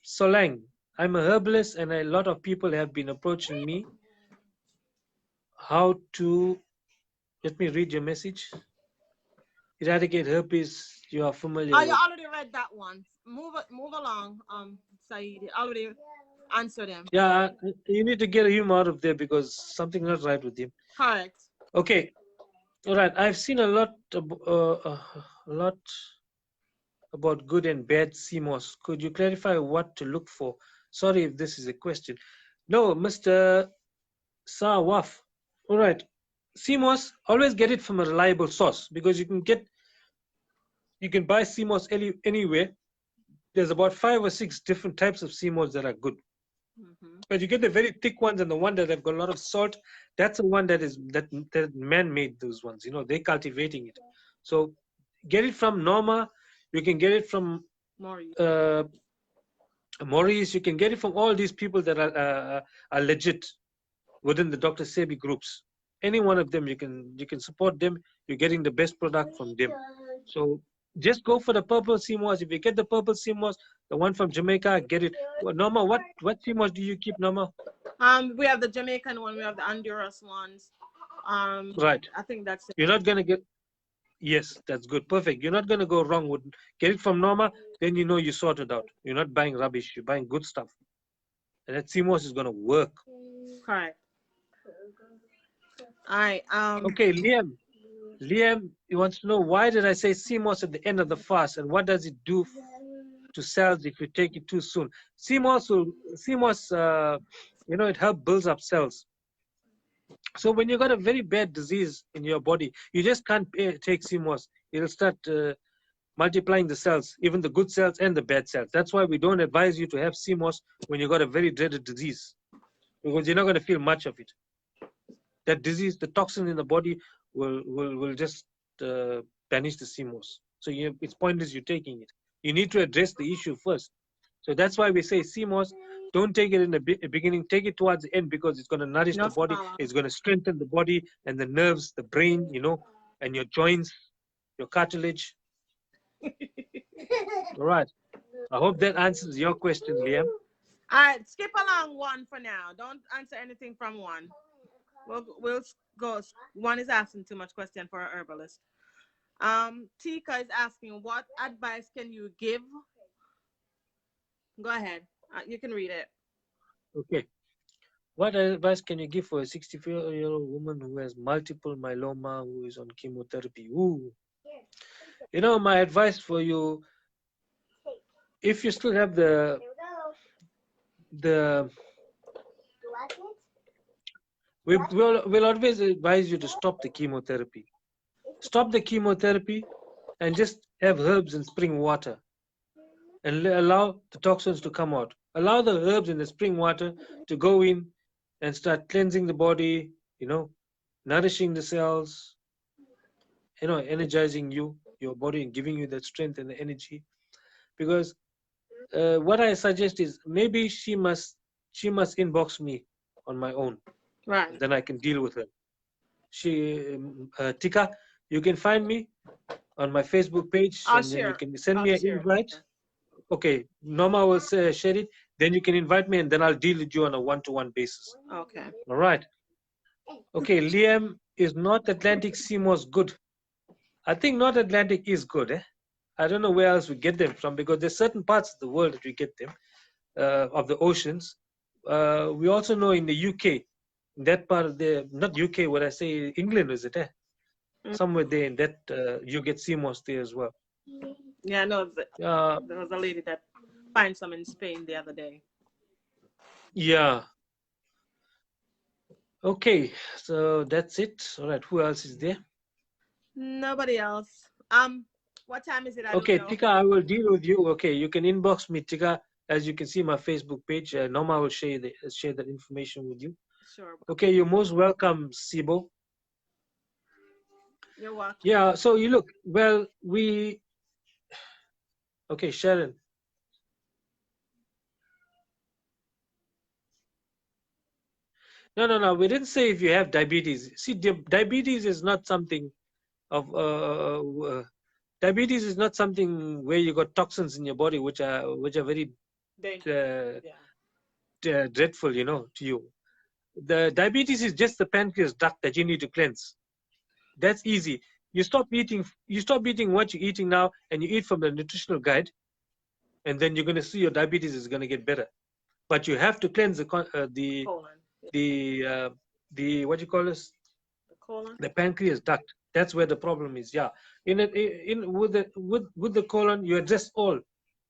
Solang, I'm a herbalist and a lot of people have been approaching me how to, let me read your message. Eradicate herpes, you are familiar Oh, with. you already read that one. Move along, Said. You already answered them. Yeah, you need to get him out of there because something's not right with him. Correct. Okay, all right. I've seen a lot about good and bad CMOS. Could you clarify what to look for? Sorry if this is a question. No, Mr. Sawaf. All right. CMOS, always get it from a reliable source because you can buy CMOS anywhere. There's about 5 or 6 different types of CMOS that are good. But you get the very thick ones and the one that have got a lot of salt. That's the one that man made those ones. You know, they're cultivating it. So get it from Norma. You can get it from Maurice. You can get it from all these people that are legit within the Dr. Sebi groups. Any one of them, you can support them. You're getting the best product from them. So just go for the purple CMOS. If you get the purple CMOS, the one from Jamaica, get it. Norma, what CMOS do you keep, Norma? We have the Jamaican one. We have the Honduras ones. Right. I think that's it. You're not gonna get. Yes, that's good. Perfect. You're not gonna go wrong with get it from Norma. Then you know you sorted out. You're not buying rubbish. You're buying good stuff, and that CMOS is gonna work. Correct. All right. Okay, Liam. Liam, he wants to know why did I say CMOS at the end of the fast, and what does it do to cells if you take it too soon? CMOS, it helps builds up cells. So when you got a very bad disease in your body, you just can't take CMOS. It'll start multiplying the cells, even the good cells and the bad cells. That's why we don't advise you to have CMOS when you got a very dreaded disease, because you're not going to feel much of it. That disease, the toxin in the body will just banish the CMOS. So it's pointless you taking it. You need to address the issue first. So that's why we say CMOS, don't take it in the beginning, take it towards the end, because it's going to nourish the body, it's going to strengthen the body and the nerves, the brain, and your joints, your cartilage. All right. I hope that answers your question, Liam. All right, skip along one for now. Don't answer anything from one. We'll go. One is asking too much question for a herbalist. Tika is asking, what advice can you give? Go ahead. You can read it. Okay. What advice can you give for a 64-year-old woman who has multiple myeloma, who is on chemotherapy? Ooh. My advice for you, if you still have we'll always advise you to stop the chemotherapy. Stop the chemotherapy and just have herbs and spring water and allow the toxins to come out. Allow the herbs in the spring water to go in and start cleansing the body, nourishing the cells, energizing your body, and giving you that strength and the energy. Because what I suggest is maybe she must inbox me on my own. Right. Then I can deal with her. Tika, you can find me on my Facebook page, and then you can send me an invite. Okay, Norma will share it. Then you can invite me, and then I'll deal with you on a one-to-one basis. Okay. All right. Okay, Liam, is North Atlantic CMOS good? I think North Atlantic is good. I don't know where else we get them from, because there's certain parts of the world that we get them, of the oceans. We also know in the UK, that part of not UK, what I say, England, is it? Somewhere there in that, you get CMOS there as well. Yeah, no, there was a lady that found some in Spain the other day. Yeah. Okay, so that's it. All right, who else is there? Nobody else. What time is it? Okay, Tika, I will deal with you. Okay, you can inbox me, Tika. As you can see, my Facebook page. Norma will share that information with you. Sure. Okay, you're most welcome, Sibo. You're welcome. Yeah, so you look, well, okay, Sharon. No, we didn't say if you have diabetes. See, diabetes is not something of, diabetes is not something where you got toxins in your body, which are very dreadful, to you. The diabetes is just the pancreas duct that you need to cleanse. That's easy. You stop eating what you're eating now, and you eat from the nutritional guide, and then you're going to see your diabetes is going to get better. But you have to cleanse the what you call this? The colon. The pancreas duct. That's where the problem is. Yeah. With the colon, you address all.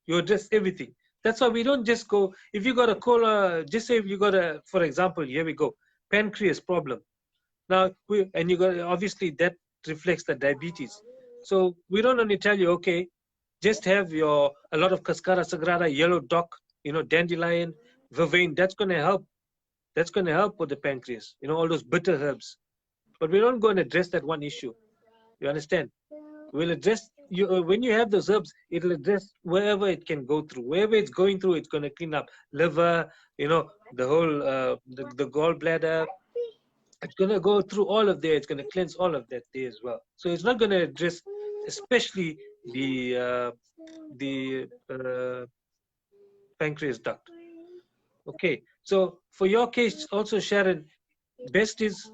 You address everything. That's why we don't just go. If you got a colon, just say if you got for example, here we go, pancreas problem. Now you got, obviously that reflects the diabetes. So we don't only tell you, okay, just have a lot of cascara sagrada, yellow dock, dandelion, vervain. That's going to help. That's going to help with the pancreas. All those bitter herbs. But we don't go and address that one issue. You understand? We'll address when you have those herbs. It'll address wherever it can go through. Wherever it's going through, it's going to clean up liver. The whole the gallbladder. It's going to go through all of there. It's going to cleanse all of that there as well. So it's not going to address, especially the pancreas duct. Okay. So for your case, also Sharon, best is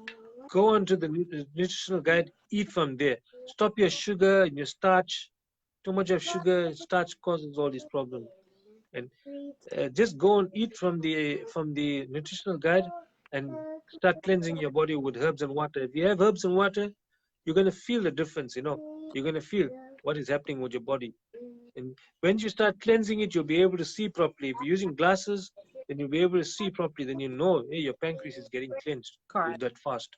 go onto the nutritional guide. Eat from there. Stop your sugar and your starch. Too much of sugar and starch causes all these problems. And just go and eat from the nutritional guide and start cleansing your body with herbs and water. If you have herbs and water, you're going to feel the difference. You're going to feel what is happening with your body. And when you start cleansing it, you'll be able to see properly. If you're using glasses, then you'll be able to see properly. Then you know, hey, your pancreas is getting cleansed with that fast.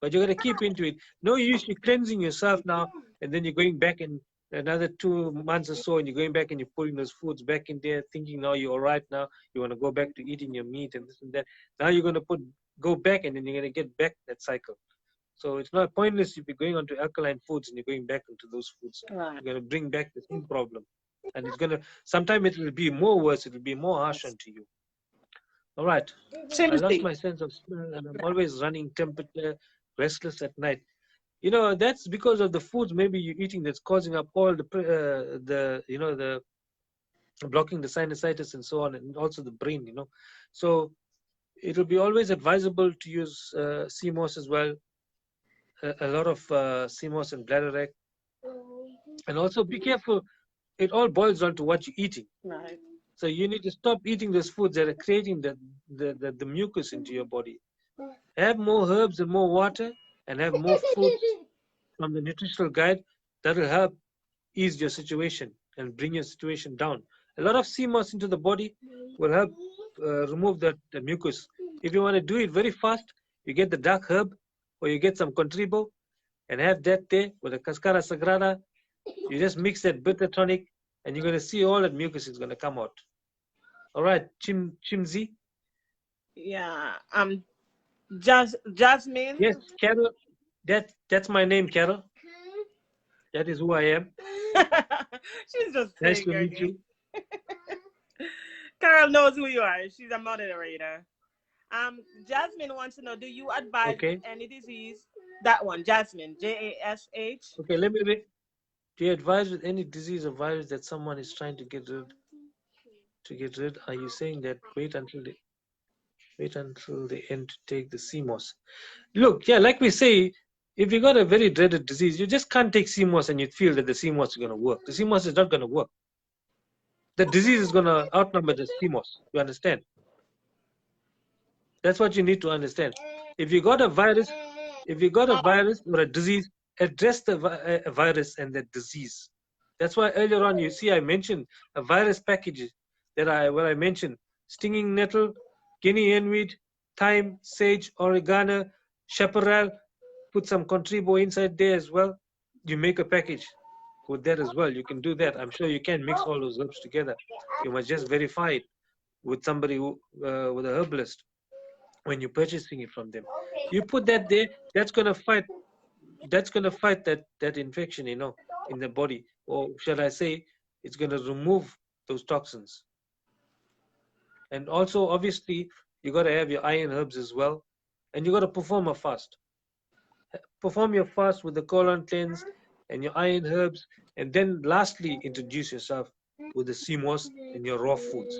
But you got to keep into it. No use you cleansing yourself now, and then you're going back in another 2 months or so, and you're going back and you're putting those foods back in there, thinking now you're all right now. You want to go back to eating your meat and this and that. Now you're going to go back, and then you're going to get back that cycle. So it's not pointless if you're going onto alkaline foods and you're going back into those foods. Right. You're going to bring back the same problem. And it's going to, sometimes it will be more worse, it will be more harsh onto you. All right. I lost my sense of smell, and I'm always running temperature, restless at night. You know, that's because of the foods maybe you're eating that's causing up all the blocking the sinusitis and so on, and also the brain, you know. So it will be always advisable to use CMOS as well. A lot of CMOS and bladder. And also be careful. It all boils down to what you're eating. Right. So you need to stop eating those foods that are creating the mucus into your body. Have more herbs and more water, and have more fruits from the nutritional guide. That will help ease your situation and bring your situation down. A lot of CMOS into the body will help remove the mucus. If you want to do it very fast, you get the dark herb, or you get some contribo, and have that there with a cascara sagrada. You just mix that bitter tonic, and you're going to see all that mucus is going to come out. All right, Chimzi. Yeah. Jasmine. Yes, Carol. That's my name, Carol. That is who I am. She's just nice to meet you. Carol knows who you are. She's a moderator. Jasmine wants to know: do you advise any disease? That one, Jasmine, Jash. Okay, let me read. Do you advise with any disease or virus that someone is trying to get rid? Are you saying that wait until the end to take the CMOS? Look, yeah, like we say, if you got a very dreaded disease, you just can't take CMOS and you feel that the CMOS is going to work. The CMOS is not going to work. The disease is going to outnumber the CMOS. You understand? That's what you need to understand. If you got a virus or a disease, address the virus and the disease. That's why earlier on, you see, I mentioned a virus package where I mentioned stinging nettle, guinea henweed, thyme, sage, oregano, chaparral. Put some contribo inside there as well. You make a package with that as well. You can do that. I'm sure you can mix all those herbs together. You must just verify it with somebody who, with a herbalist when you're purchasing it from them. You put that there. That's gonna fight that infection, you know, in the body. Or shall I say, it's gonna remove those toxins. And also, obviously, you got to have your iron herbs as well, and you got to perform a fast. Perform your fast with the colon cleanse and your iron herbs, and then lastly, introduce yourself with the CMOS and your raw foods.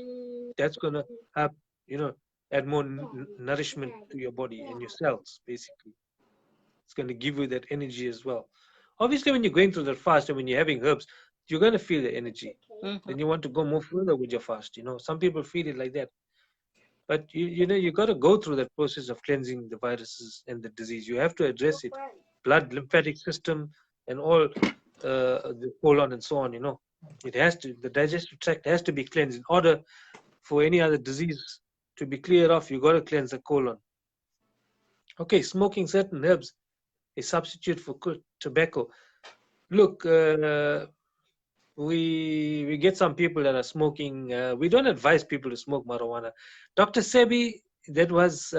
That's gonna help, you know, add more nourishment to your body and your cells, basically. It's going to give you that energy as well. Obviously, when you're going through that fast and when you're having herbs, you're going to feel the energy. Then you want to go more further with your fast. You know, some people feel it like that. But you got to go through that process of cleansing the viruses and the disease. You have to address it, blood, lymphatic system, and all the colon and so on. You know, the digestive tract has to be cleansed in order for any other disease to be cleared off. You got to cleanse the colon. Okay, smoking certain herbs, a substitute for tobacco. Look, we get some people that are smoking. We don't advise people to smoke marijuana. Dr. Sebi, that was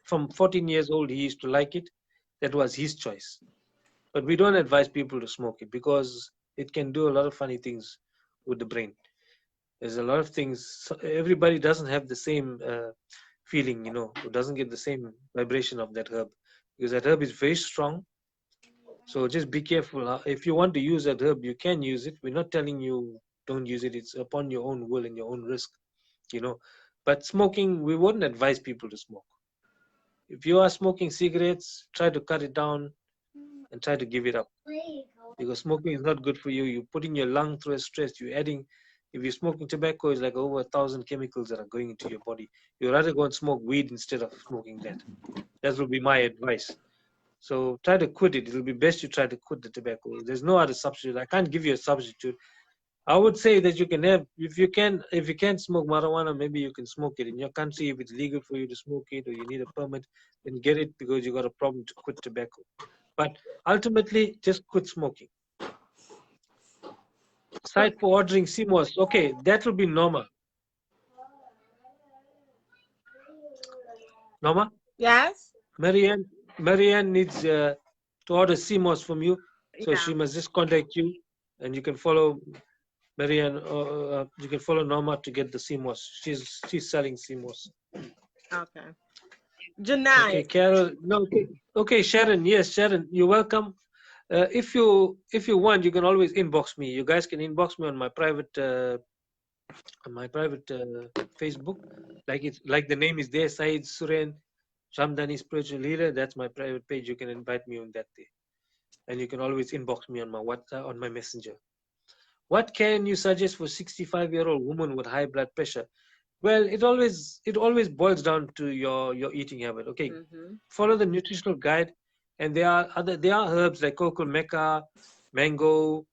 from 14 years old, he used to like it. That was his choice. But we don't advise people to smoke it because it can do a lot of funny things with the brain. There's a lot of things. Everybody doesn't have the same feeling, you know, who doesn't get the same vibration of that herb, because that herb is very strong. So just be careful. If you want to use that herb, you can use it. We're not telling you don't use it. It's upon your own will and your own risk, you know. But smoking, we wouldn't advise people to smoke. If you are smoking cigarettes, try to cut it down and try to give it up, because smoking is not good for you. You're putting your lung through a stress. You're adding. If you're smoking tobacco, it's like over 1,000 chemicals that are going into your body. You'd rather go and smoke weed instead of smoking that. That will be my advice. So try to quit it. It'll be best you try to quit the tobacco. There's no other substitute. I can't give you a substitute. I would say that you can have, if you can't smoke marijuana, maybe you can smoke it in your country. If it's legal for you to smoke it or you need a permit, then get it because you got a problem to quit tobacco. But ultimately, just quit smoking. Site for ordering CMOS. Okay, that will be Norma. Norma? Yes? Marianne needs to order CMOS from you. So Yeah. she must just contact you and you can follow Marianne, you can follow Norma to get the CMOS. She's selling CMOS. Okay. Okay, Janai. Carol. No, okay, Sharon. Yes, Sharon, you're welcome. If you want, you can always inbox me. You guys can inbox me on my private Facebook. Like the name is there, Said Suren Ramdani Spiritual Leader. That's my private page. You can invite me on that day, and you can always inbox me on my WhatsApp on my Messenger. What can you suggest for 65-year-old woman with high blood pressure? Well, it always boils down to your eating habit. Okay, follow the nutritional guide, and there are herbs like cocoa meca, mango,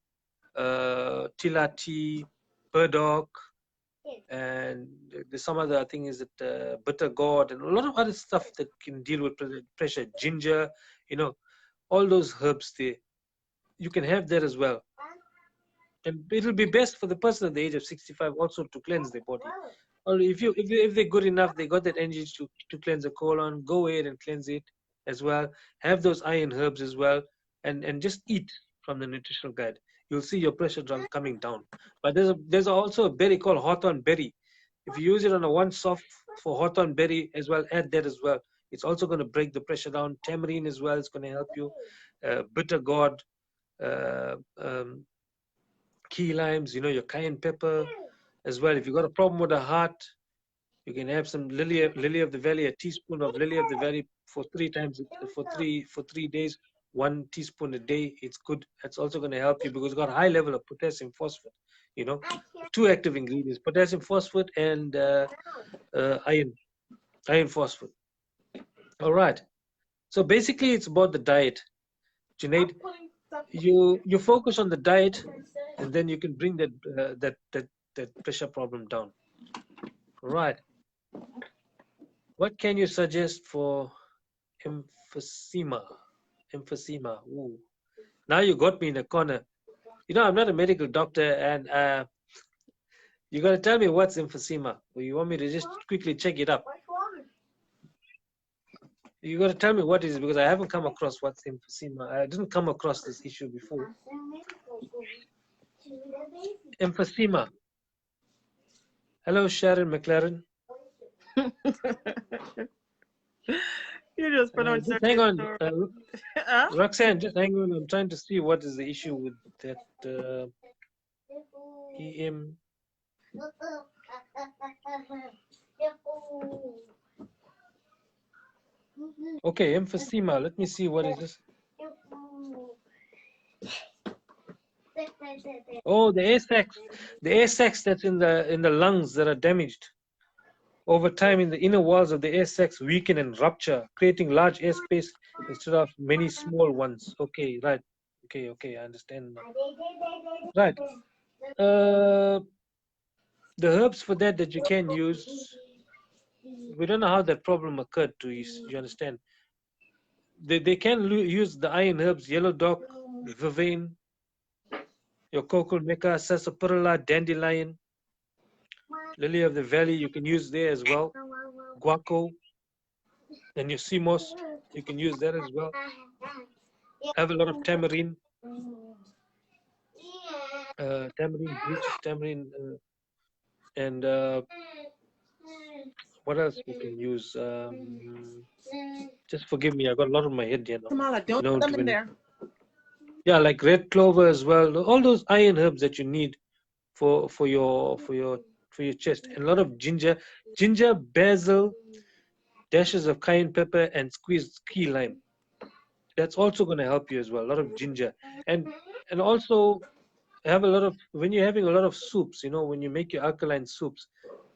tilati, burdock, and there's some other, I think is it bitter gourd, and a lot of other stuff that can deal with pressure. Ginger, all those herbs there. You can have that as well. And it'll be best for the person at the age of 65 also to cleanse their body. Or if they're good enough, they got that energy to cleanse the colon, go ahead and cleanse it as well. Have those iron herbs as well, and just eat from the nutritional guide. You'll see your pressure drop coming down. But there's also a berry called hawthorn berry. If you use it on a once off for hawthorn berry as well, add that as well. It's also going to break the pressure down. Tamarind as well is going to help you. Bitter gourd, uh, um, key limes, your cayenne pepper as well. If you got a problem with the heart, you can have some lily of the valley, a teaspoon of lily of the valley for 3 days, 1 teaspoon a day. It's good. It's also going to help you because it's got a high level of potassium phosphate. Two active ingredients: potassium phosphate and iron phosphate. All right. So basically, it's about the diet. Junaid, you focus on the diet, and then you can bring that pressure problem down. All right. What can you suggest for emphysema? Emphysema. Ooh. Now you got me in a corner. I'm not a medical doctor, and you got to tell me what's emphysema. Or you want me to just quickly check it up? You got to tell me what it is because I haven't come across what's emphysema. I didn't come across this issue before. Emphysema. Hello, Sharon McLaren. You just pronounced Just hang on. Huh? Roxanne, just hang on. I'm trying to see what is the issue with that EM. Okay, emphysema. Let me see what is this. Oh, the air sacs. The air sacs that's in the lungs that are damaged. Over time, in the inner walls of the air sacs weaken and rupture, creating large airspace instead of many small ones. Okay, right. Okay, I understand now. Right. The herbs for that you can use, we don't know how that problem occurred to you. You understand? They can use the iron herbs, yellow dock, vervain, your cocoa meca, sarsaparilla, dandelion, lily of the valley. You can use there as well. Guaco, and your CMOS, you can use that as well. Have a lot of tamarind, bleached tamarind, and what else we can use? Just forgive me, I got a lot on my head here now. Kamala, don't put them in there. Yeah, like red clover as well. All those iron herbs that you need for your chest, and a lot of ginger, basil, dashes of cayenne pepper, and squeezed key lime. That's also going to help you as well. A lot of ginger, and also have a lot of, when you're having a lot of soups, when you make your alkaline soups,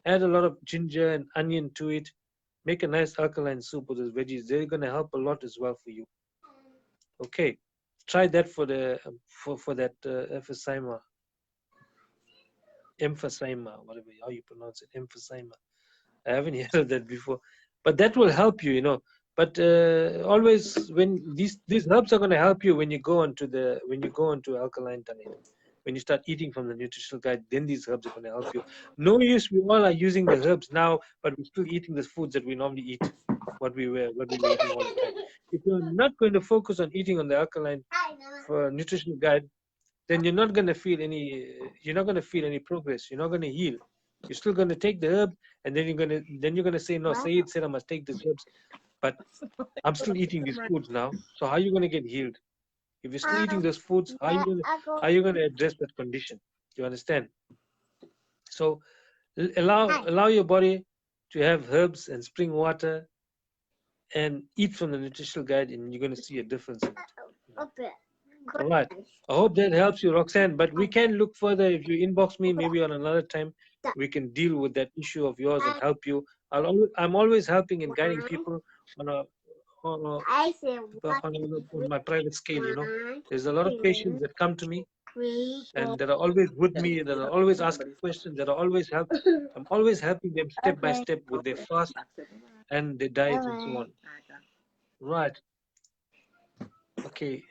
add a lot of ginger and onion to it. Make a nice alkaline soup with those veggies. They're going to help a lot as well for you. Okay, try that for that emphysema. emphysema, whatever how you pronounce it, emphysema. I haven't heard of that before, but that will help you, you know. But always, when these herbs are going to help you when you go onto alkaline diet, when you start eating from the nutritional guide, then these herbs are going to help you. No use, we all are using the herbs now, but we're still eating the foods that we normally eat, what we were eating all the time. If you're not going to focus on eating on the alkaline for nutritional guide, then you're not going to feel any progress. You're not going to heal. You're still going to take the herb, and then you're going to say, no, Sayyid said I must take these herbs, but I'm still eating these foods now. So how are you going to get healed? If you're still eating those foods, how are you going to address that condition? You understand? So allow your body to have herbs and spring water, and eat from the nutritional guide, and you're going to see a difference in it. All right. I hope that helps you, Roxanne. But we can look further. If you inbox me, maybe on another time, we can deal with that issue of yours and help you. I'm always helping and guiding people on my private scale. You know, there's a lot of patients that come to me and that are always with me, that are always asking questions, that are always helping. I'm always helping them step by step with their fast and their diet and so on. Right. Okay.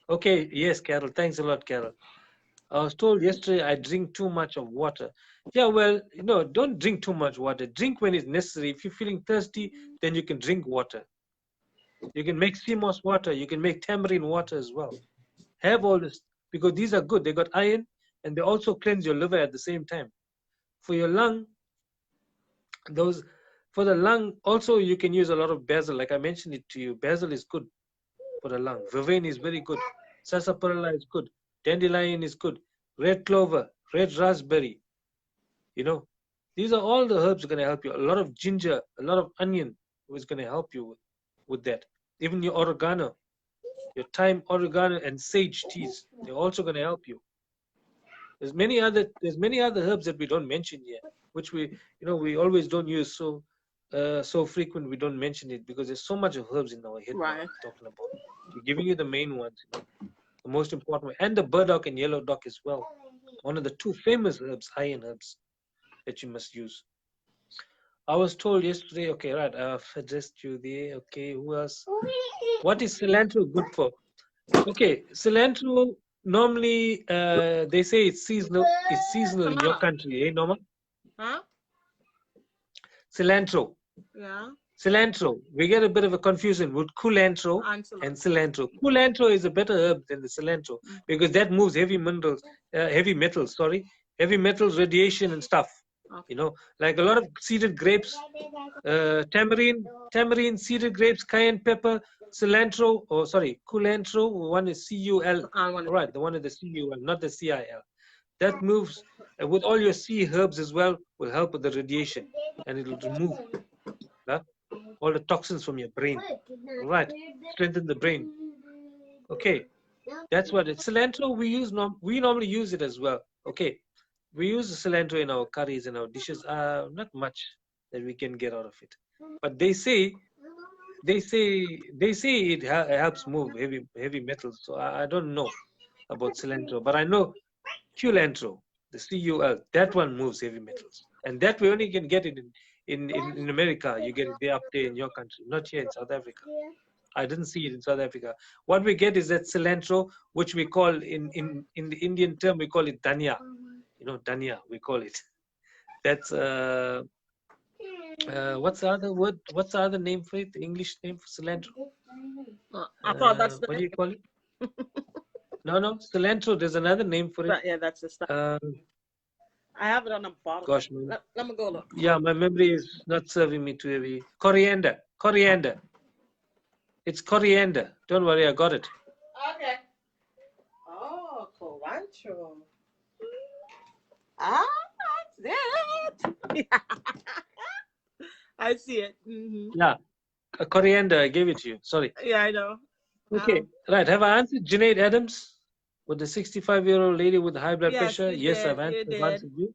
Okay, yes, Carol. Thanks a lot, Carol. I was told yesterday I drink too much of water. Yeah, well, don't drink too much water. Drink when it's necessary. If you're feeling thirsty, then you can drink water. You can make sea moss water. You can make tamarind water as well. Have all this, because these are good. They got iron, and they also cleanse your liver at the same time. For your lung, for the lung, also you can use a lot of basil. Like I mentioned it to you, basil is good for the lung. Vervain is very good. Sarsaparilla is good. Dandelion is good. Red clover, red raspberry. These are all the herbs going to help you. A lot of ginger, a lot of onion is going to help you with that. Even your oregano, your thyme, oregano, and sage teas, they're also going to help you. There's many other herbs that we don't mention here, which we always don't use so frequent. We don't mention it because there's so much of herbs in our head. Right. Talking about. We're giving you the main ones, the most important one, and the burdock and yellow dock as well. One of the two famous herbs, iron herbs, that you must use. I was told yesterday. Okay, right. I've addressed you there. Okay, who else? What is cilantro good for? Okay, cilantro normally they say it's seasonal. It's seasonal in your country, eh, Norma? Huh? Cilantro. Yeah. Cilantro. We get a bit of a confusion with culantro and cilantro. Culantro is a better herb than the cilantro because that moves heavy metals, radiation and stuff. Okay. Like a lot of seeded grapes, tamarind, seeded grapes, cayenne pepper, culantro. One is C-U-L. Right, the one is the C-U-L, not the C-I-L. That moves with all your sea herbs as well. Will help with the radiation, and it will remove all the toxins from your brain. Right, strengthen the brain. Okay, that's what it's. Cilantro we normally use it as well. Okay, we use the cilantro in our curries and our dishes. Not much that we can get out of it, but they say it helps move heavy metals. So I don't know about cilantro, but I know culantro, the C-U-L, that one moves heavy metals, and that we only can get it in America. You get it there up there in your country, not here in South Africa. I didn't see it in South Africa. What we get is that cilantro, which we call in the Indian term, we call it dhania. Dhania, we call it. That's what's the other word? What's the other name for it? The English name for cilantro? I thought that's what do you call it? No, cilantro. There's another name for it. Yeah, that's the stuff. I have it on a bottle. Gosh, man. Let me go look. Yeah, my memory is not serving me too heavy. Coriander. It's coriander. Don't worry, I got it. Okay. Oh, cilantro. That's it. I see it. Yeah, a coriander. I gave it to you. Sorry. Yeah, I know. Okay, right. Have I answered Junaid Adams with the 65-year-old lady with high blood pressure? Yes, I've answered you.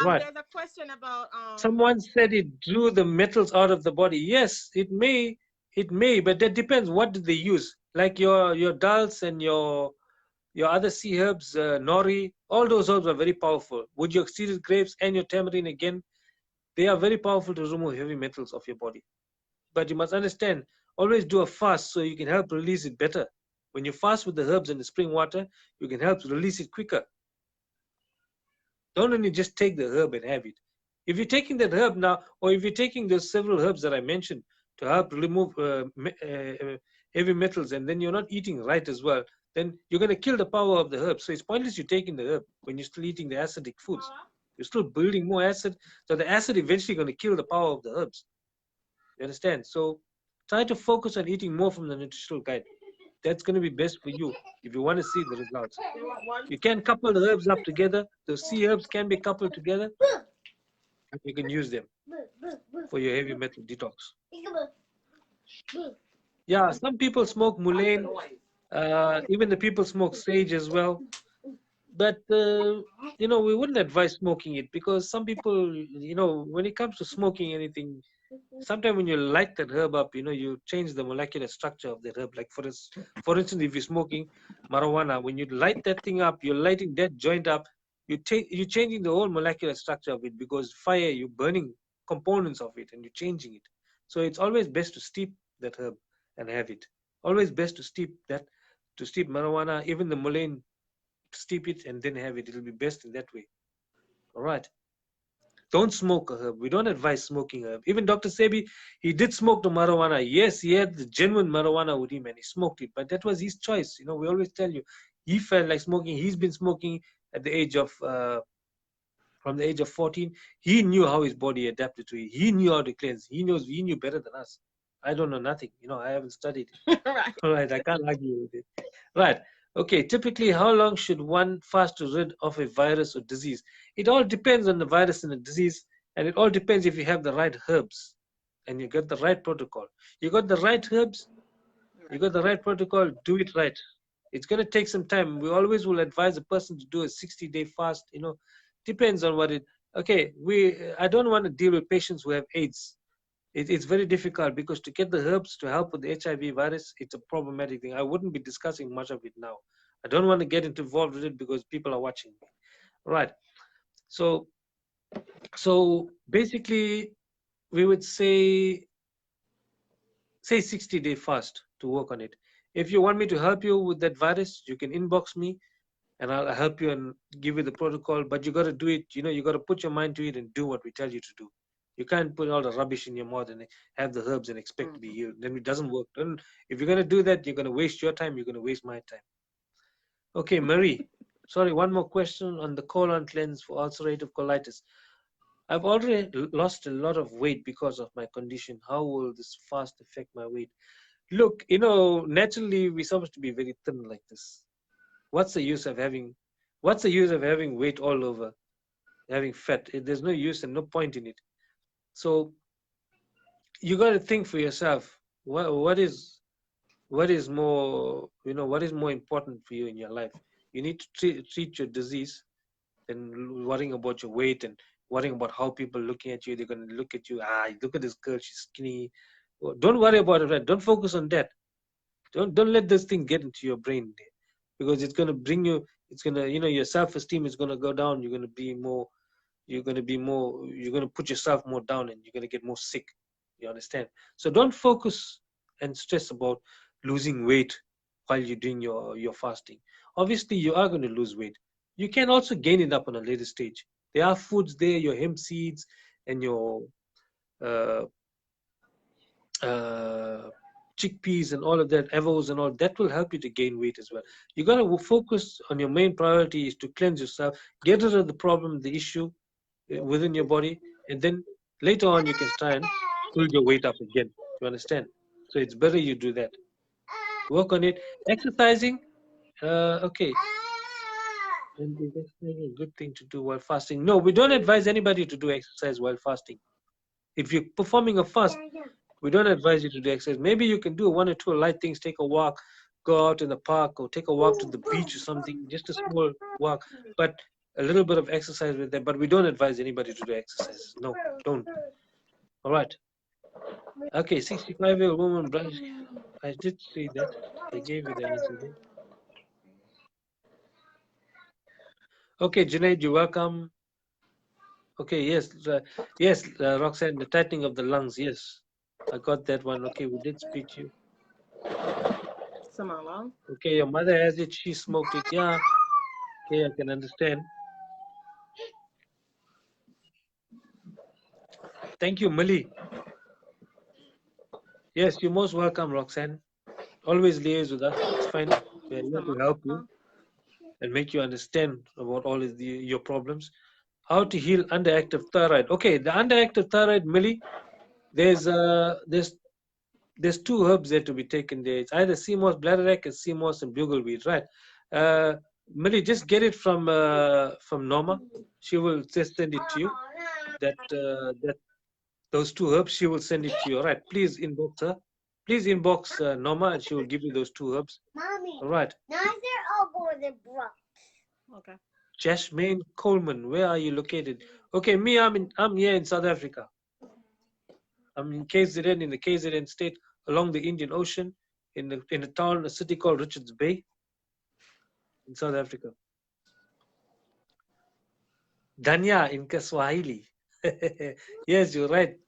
Right. There's a question about someone said it drew the metals out of the body. Yes, it may, but that depends. What did they use? Like your dulse and your your other sea herbs, nori, all those herbs are very powerful. Would your exceeded grapes and your tamarind again, they are very powerful to remove heavy metals off your body. But you must understand, always do a fast so you can help release it better. When you fast with the herbs and the spring water, you can help release it quicker. Don't only just take the herb and have it. If you're taking that herb now, or if you're taking those several herbs that I mentioned to help remove heavy metals, and then you're not eating right as well, then you're going to kill the power of the herb. So it's pointless you taking the herb when you're still eating the acidic foods. You're still building more acid. So the acid eventually going to kill the power of the herbs. You understand? So try to focus on eating more from the nutritional guide. That's going to be best for you if you want to see the results. You can couple the herbs up together. Those sea herbs can be coupled together. You can use them for your heavy metal detox. Yeah, some people smoke mullein. Even the people smoke sage as well. But, you know, we wouldn't advise smoking it because some people, you know, when it comes to smoking anything, sometimes when you light that herb up, you know, you change the molecular structure of the herb. Like for instance, if you're smoking marijuana, when you light that thing up, you're lighting that joint up, you're changing the whole molecular structure of it because fire, you're burning components of it and you're changing it. So it's always best to steep that herb and have it. Always best to steep marijuana, even the mullein, steep it and then have it. It'll be best in that way. All right. Don't smoke a herb. We don't advise smoking a herb. Even Dr. Sebi, he did smoke the marijuana. Yes, he had the genuine marijuana with him and he smoked it, but that was his choice. You know, we always tell you, he felt like smoking. He's been smoking at the age of, from the age of 14. He knew how his body adapted to it. He knew how to cleanse. He knew better than us. I don't know nothing. You know, I haven't studied. Right. All right, I can't argue with it. Right. Okay, typically, how long should one fast to rid of a virus or disease? It all depends on the virus and the disease, and it all depends if you have the right herbs and you got the right protocol. You got the right herbs, you got the right protocol, do it right. It's going to take some time. We always will advise a person to do a 60-day fast. You know, depends on what it. Okay, I don't want to deal with patients who have AIDS. It's very difficult because to get the herbs to help with the HIV virus, it's a problematic thing. I wouldn't be discussing much of it now. I don't want to get involved with it because people are watching me. Right. So basically, we would say 60-day fast to work on it. If you want me to help you with that virus, you can inbox me and I'll help you and give you the protocol. But you got to do it. You know, you got to put your mind to it and do what we tell you to do. You can't put all the rubbish in your mouth and have the herbs and expect to be healed. Then it doesn't work. If you're going to do that, you're going to waste your time. You're going to waste my time. Okay, Marie. Sorry, one more question on the colon cleanse for ulcerative colitis. I've already lost a lot of weight because of my condition. How will this fast affect my weight? Look, you know, naturally, we're supposed to be very thin like this. What's the use of having weight all over, having fat? There's no use and no point in it. So you got to think for yourself. What is more, you know, what is more important for you in your life? You need to treat your disease than worrying about your weight and worrying about how people are looking at you. They're going to look at you. Look at this girl. She's skinny. Don't worry about it. Right? Don't focus on that. Don't let this thing get into your brain, because it's going to bring you. It's going to, you know, your self-esteem is going to go down. You're going to put yourself more down and you're going to get more sick. You understand? So don't focus and stress about losing weight while you're doing your fasting. Obviously, you are going to lose weight. You can also gain it up on a later stage. There are foods there, your hemp seeds and your chickpeas and all of that, avos and all, that will help you to gain weight as well. You got to focus on your main priority is to cleanse yourself, get rid of the problem, the issue within your body, and then later on you can try and build your weight up again. You understand? So it's better you do that. Work on it. Exercising, okay. And that's a good thing to do while fasting. No, we don't advise anybody to do exercise while fasting. If you're performing a fast, we don't advise you to do exercise. Maybe you can do one or two light things, take a walk, go out in the park, or take a walk to the beach or something, just a small walk, but a little bit of exercise with them. But we don't advise anybody to do exercise. No, don't. All right. Okay, 65-year-old woman, I did say that. I gave you the answer. Okay, Junaid, you're welcome. Okay, yes, Roxanne, the tightening of the lungs. Yes, I got that one. Okay, we did speak to you. Samala. Okay, your mother has it. She smoked it. Yeah. Okay, I can understand. Thank you, Mali. Yes, you're most welcome, Roxanne. Always liaise with us. It's fine. We're here to help you and make you understand about all of your problems. How to heal underactive thyroid. Okay, the underactive thyroid, Millie, there's two herbs there to be taken there. It's either sea moss, bladderwrack, and sea moss and bugleweed, right? Millie, just get it from Norma. She will just send it to you. That those two herbs, she will send it to you. All right, please inbox her. Please inbox Norma, and she will give you those two herbs. Mommy. All right. Now they're all going to Bronx. Okay. Jasmine Coleman, where are you located? Okay, me, I'm here in South Africa. I'm in KZN, in the KZN state, along the Indian Ocean, in a city called Richards Bay, in South Africa. Danya in Kiswahili. Yes, you're right.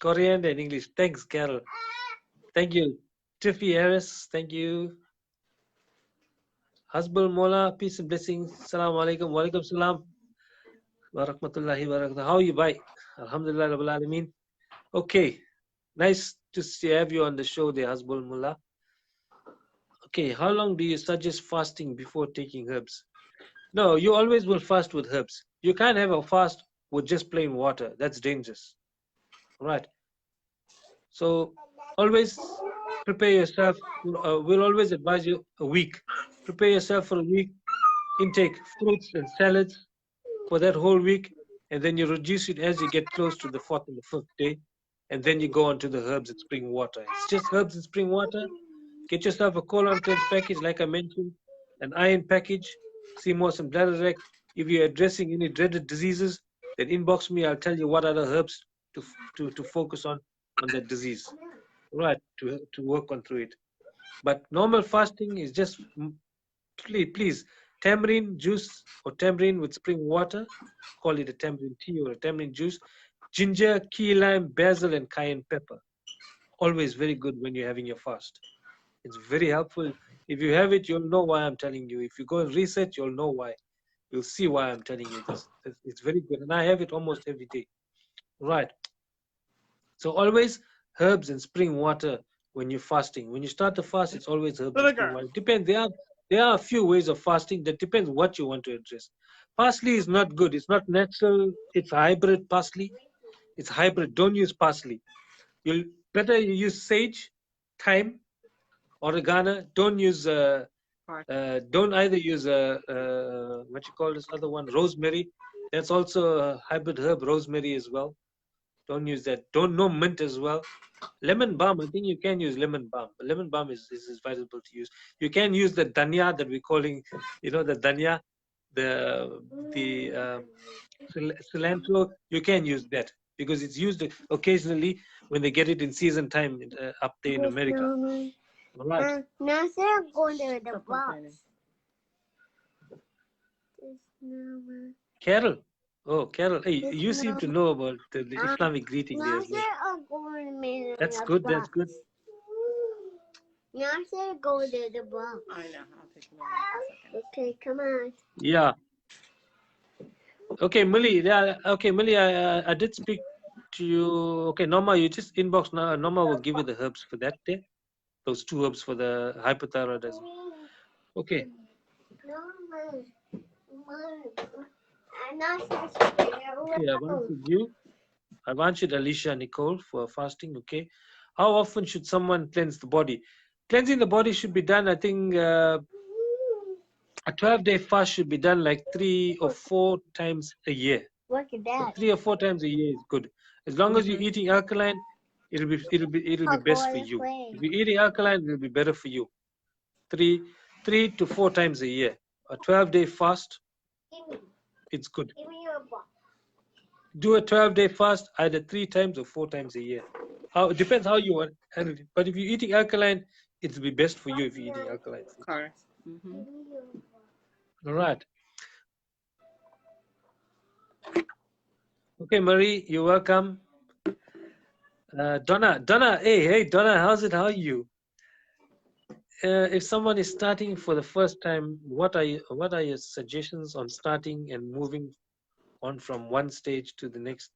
Korean and English. Thanks, Carol. Thank you. Tiffy Harris, thank you. Hasbul Mola, peace and blessings. Assalamu alaikum. Wa alaikum salam. Wa rahmatullahi wa barakatuh. How are you, bye? Alhamdulillah, Rabbil Alameen. Okay. Nice to have you on the show there, Hasbul Mullah. Okay, how long do you suggest fasting before taking herbs? No, you always will fast with herbs. You can't have a fast with just plain water. That's dangerous. Right. So always prepare yourself. We'll always advise you a week. Prepare yourself for a week. Intake fruits and salads for that whole week. And then you reduce it as you get close to the 4th and the 5th day. And then you go on to the herbs and spring water. It's just herbs and spring water. Get yourself a colon cleanse package, like I mentioned, an iron package, sea moss and bladderwrack. If you're addressing any dreaded diseases, then inbox me. I'll tell you what other herbs to focus on that disease, right? To work on through it. But normal fasting is just please tamarind juice or tamarind with spring water. Call it a tamarind tea or a tamarind juice. Ginger, key lime, basil, and cayenne pepper. Always very good when you're having your fast. It's very helpful. If you have it, you'll know why I'm telling you. If you go and research, you'll know why. You'll see why I'm telling you this. It's very good. And I have it almost every day. Right. So always herbs and spring water when you're fasting. When you start the fast, it's always herbs and spring water. It depends. There are a few ways of fasting. That depends what you want to address. Parsley is not good. It's not natural. It's hybrid parsley. It's hybrid. Don't use parsley. You'll better use sage, thyme, oregano. Don't use don't either use what you call this other one, rosemary. That's also a hybrid herb, rosemary as well. Don't use that. No mint as well. Lemon balm, I think you can use lemon balm. But lemon balm is advisable to use. You can use the dania that we're calling, the dania, the cilantro. You can use that because it's used occasionally when they get it in season time up there in America. Right. Now they're going to the box. Carol. Oh, Carol. Hey, you seem to know about the Islamic greeting there as well. That's good. That's good. Now they're going to the box. I know. I'll take one. Okay, come on. Yeah. Okay, Millie. Yeah. Okay, Millie. I did speak to you. Okay, Norma, you just inbox now. Norma will give you the herbs for that day. Those two herbs for the hypothyroidism. Okay. Okay, I've answered Alicia Nicole for fasting. Okay. How often should someone cleanse the body? Cleansing the body should be done, I think, a 12-day fast should be done like 3 or 4 times a year. Look at that. So 3 or 4 times a year is good. As long as you're eating alkaline, it'll be best for you. If you're eating alkaline, it'll be better for you. 3 to 4 times a year. A 12-day fast, it's good. Do a 12-day fast either 3 times or 4 times a year. It depends how you want. But if you're eating alkaline, it'll be best for you if you're eating alkaline food. Correct. All right. Okay, Marie, you're welcome. Donna, hey, Donna, how's it? How are you? If someone is starting for the first time, what are your suggestions on starting and moving on from one stage to the next?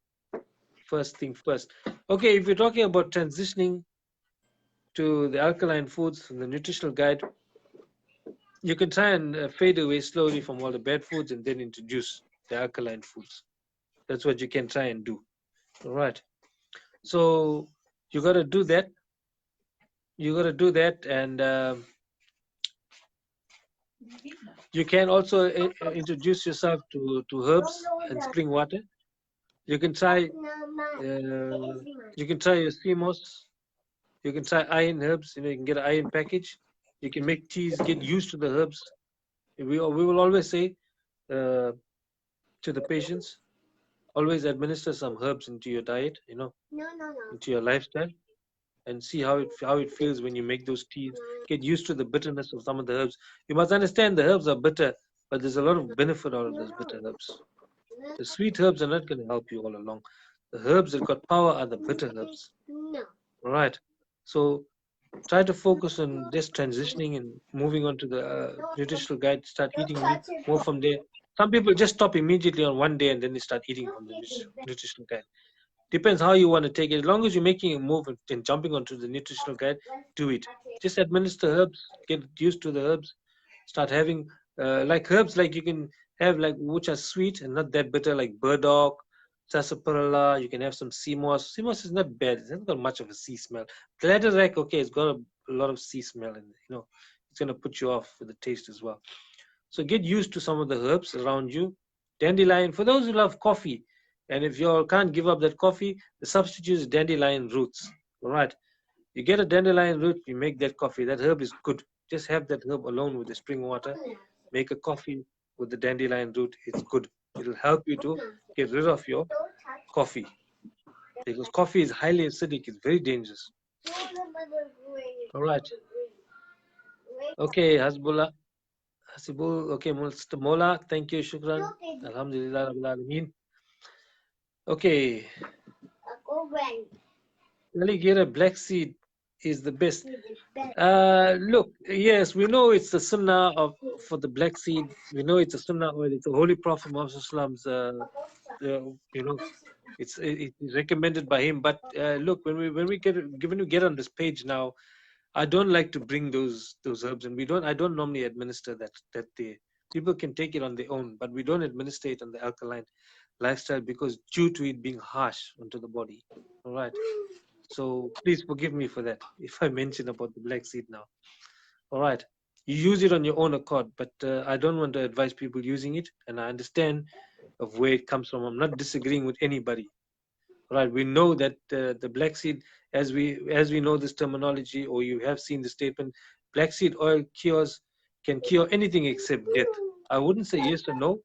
First thing first. Okay, if you're talking about transitioning to the alkaline foods and the nutritional guide, you can try and fade away slowly from all the bad foods and then introduce the alkaline foods. That's what you can try and do. All right. So you got to do that. And you can also introduce yourself to herbs and spring water. You can try your CMOS. You can try iron herbs. You can get an iron package. You can make teas. Get used to the herbs. We will always say to the patients, always administer some herbs into your diet. Into your lifestyle, and see how it feels when you make those teas. Get used to the bitterness of some of the herbs. You must understand the herbs are bitter, but there's a lot of benefit out of those bitter herbs. The sweet herbs are not going to help you all along. The herbs that got power are the bitter herbs. All right. So try to focus on just transitioning and moving on to the nutritional guide. Start eating more from there. Some people just stop immediately on one day and then they start eating from the nutritional guide. Depends how you want to take it. As long as you're making a move and jumping onto the nutritional guide, do it. Just administer herbs, get used to the herbs. Start having like herbs like you can have like which are sweet and not that bitter, like burdock, sarsaparilla. You can have some sea moss. Sea moss is not bad. It's not got much of a sea smell. Bladderwrack, okay, it's got a lot of sea smell in it. It's gonna put you off with the taste as well. So get used to some of the herbs around you. Dandelion, for those who love coffee, and if you can't give up that coffee, the substitute is dandelion roots. All right. You get a dandelion root, you make that coffee. That herb is good. Just have that herb alone with the spring water. Make a coffee with the dandelion root. It's good. It'll help you to get rid of your coffee. Because coffee is highly acidic. It's very dangerous. All right. Okay, Hasbullah. Hasibul. Okay, Mr. Mola. Thank you. Shukran. Alhamdulillah. Rabbil Alameen. Okay. Alligator black seed is the best. Look, yes, we know it's the sunnah for the black seed. We know it's a sunnah oil. It's a holy prophet Muhammad's it's recommended by him. But look, when we get on this page now, I don't like to bring those herbs, and I don't normally administer that day. People can take it on their own, but we don't administer it on the alkaline lifestyle because due to it being harsh onto the body. All right. So please forgive me for that if I mention about the black seed now. All right. You use it on your own accord, but I don't want to advise people using it, and I understand of where it comes from. I'm not disagreeing with anybody. All right. We know that the black seed, as we know this terminology, or you have seen the statement, black seed oil can cure anything except death. I wouldn't say yes or no,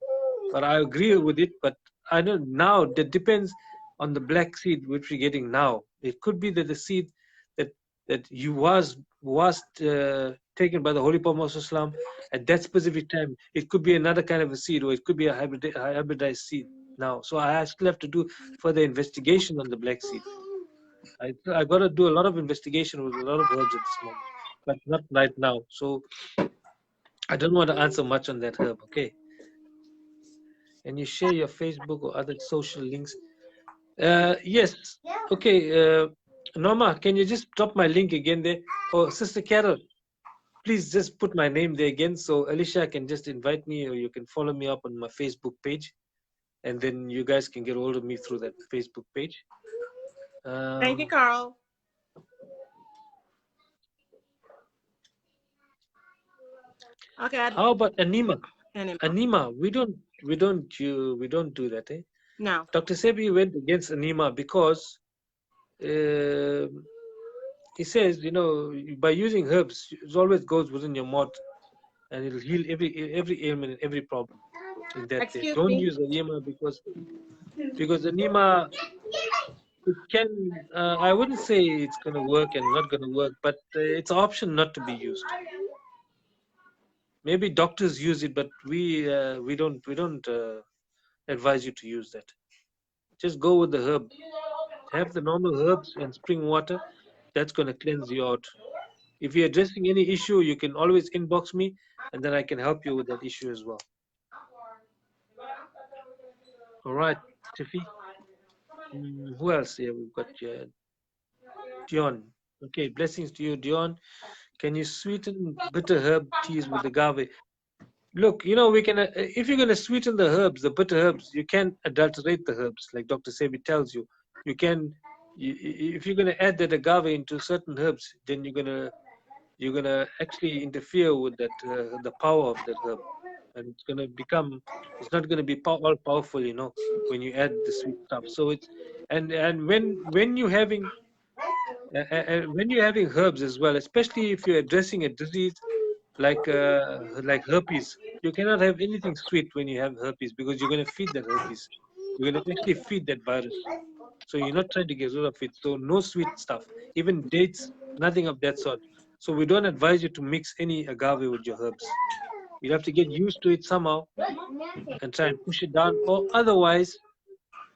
but I agree with it. But I don't now. That depends on the black seed which we're getting now. It could be that the seed that you was taken by the Holy Prophet Islam at that specific time. It could be another kind of a seed, or it could be a hybridized seed now. So I still have to do further investigation on the black seed. I got to do a lot of investigation with a lot of herbs at this moment, but not right now. So I don't want to answer much on that herb. Okay. And you share your Facebook or other social links. Yes. Okay. Norma, can you just drop my link again there? Oh, Sister Carol, please just put my name there again so Alicia can just invite me, or you can follow me up on my Facebook page, and then you guys can get hold of me through that Facebook page. Thank you, Carl. Okay. How about anema? Anema, we don't do that, eh? No. Dr. Sebi went against anema because he says, by using herbs, it always goes within your mouth, and it'll heal every ailment and every problem. In that day. Don't use anema because anema, it can. I wouldn't say it's going to work and not going to work, but it's an option not to be used. Maybe doctors use it, but we don't advise you to use that. Just go with the herb. Have the normal herbs and spring water. That's going to cleanse you out. If you're addressing any issue, you can always inbox me, and then I can help you with that issue as well. All right, Tiffy. Who else here? We've got Dion. Okay, blessings to you, Dion. Can you sweeten bitter herb teas with agave? Look, we can. If you're going to sweeten the herbs, the bitter herbs, you can adulterate the herbs, like Dr. Sebi tells you. You can, if you're going to add that agave into certain herbs, then you're gonna actually interfere with that the power of that herb, and it's gonna become. It's not gonna be all powerful, when you add the sweet stuff. So it's and when you're having herbs as well, especially if you're addressing a disease like herpes, you cannot have anything sweet when you have herpes because you're going to feed that herpes. You're going to actually feed that virus. So you're not trying to get rid of it. So no sweet stuff, even dates, nothing of that sort. So we don't advise you to mix any agave with your herbs. You have to get used to it somehow and try and push it down, or otherwise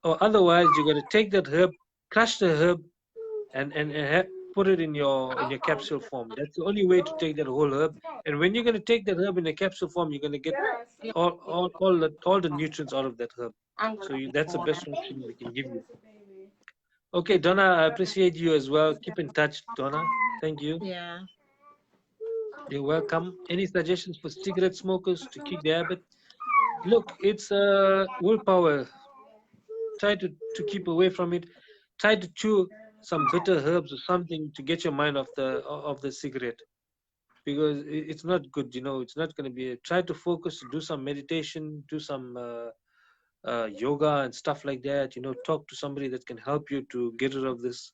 you're going to take that herb, crush the herb, and put it in your capsule form. That's the only way to take that whole herb. And when you're going to take that herb in a capsule form, you're going to get all the nutrients out of that herb. So that's the best option we can give you. Okay, Donna, I appreciate you as well. Keep in touch, Donna. Thank you. Yeah. You're welcome. Any suggestions for cigarette smokers to kick the habit? Look, it's willpower. Try to keep away from it. Try to chew some bitter herbs or something to get your mind off the cigarette, because it's not good. It's not going to be. Try to focus, do some meditation, do some yoga and stuff like that. Talk to somebody that can help you to get rid of this.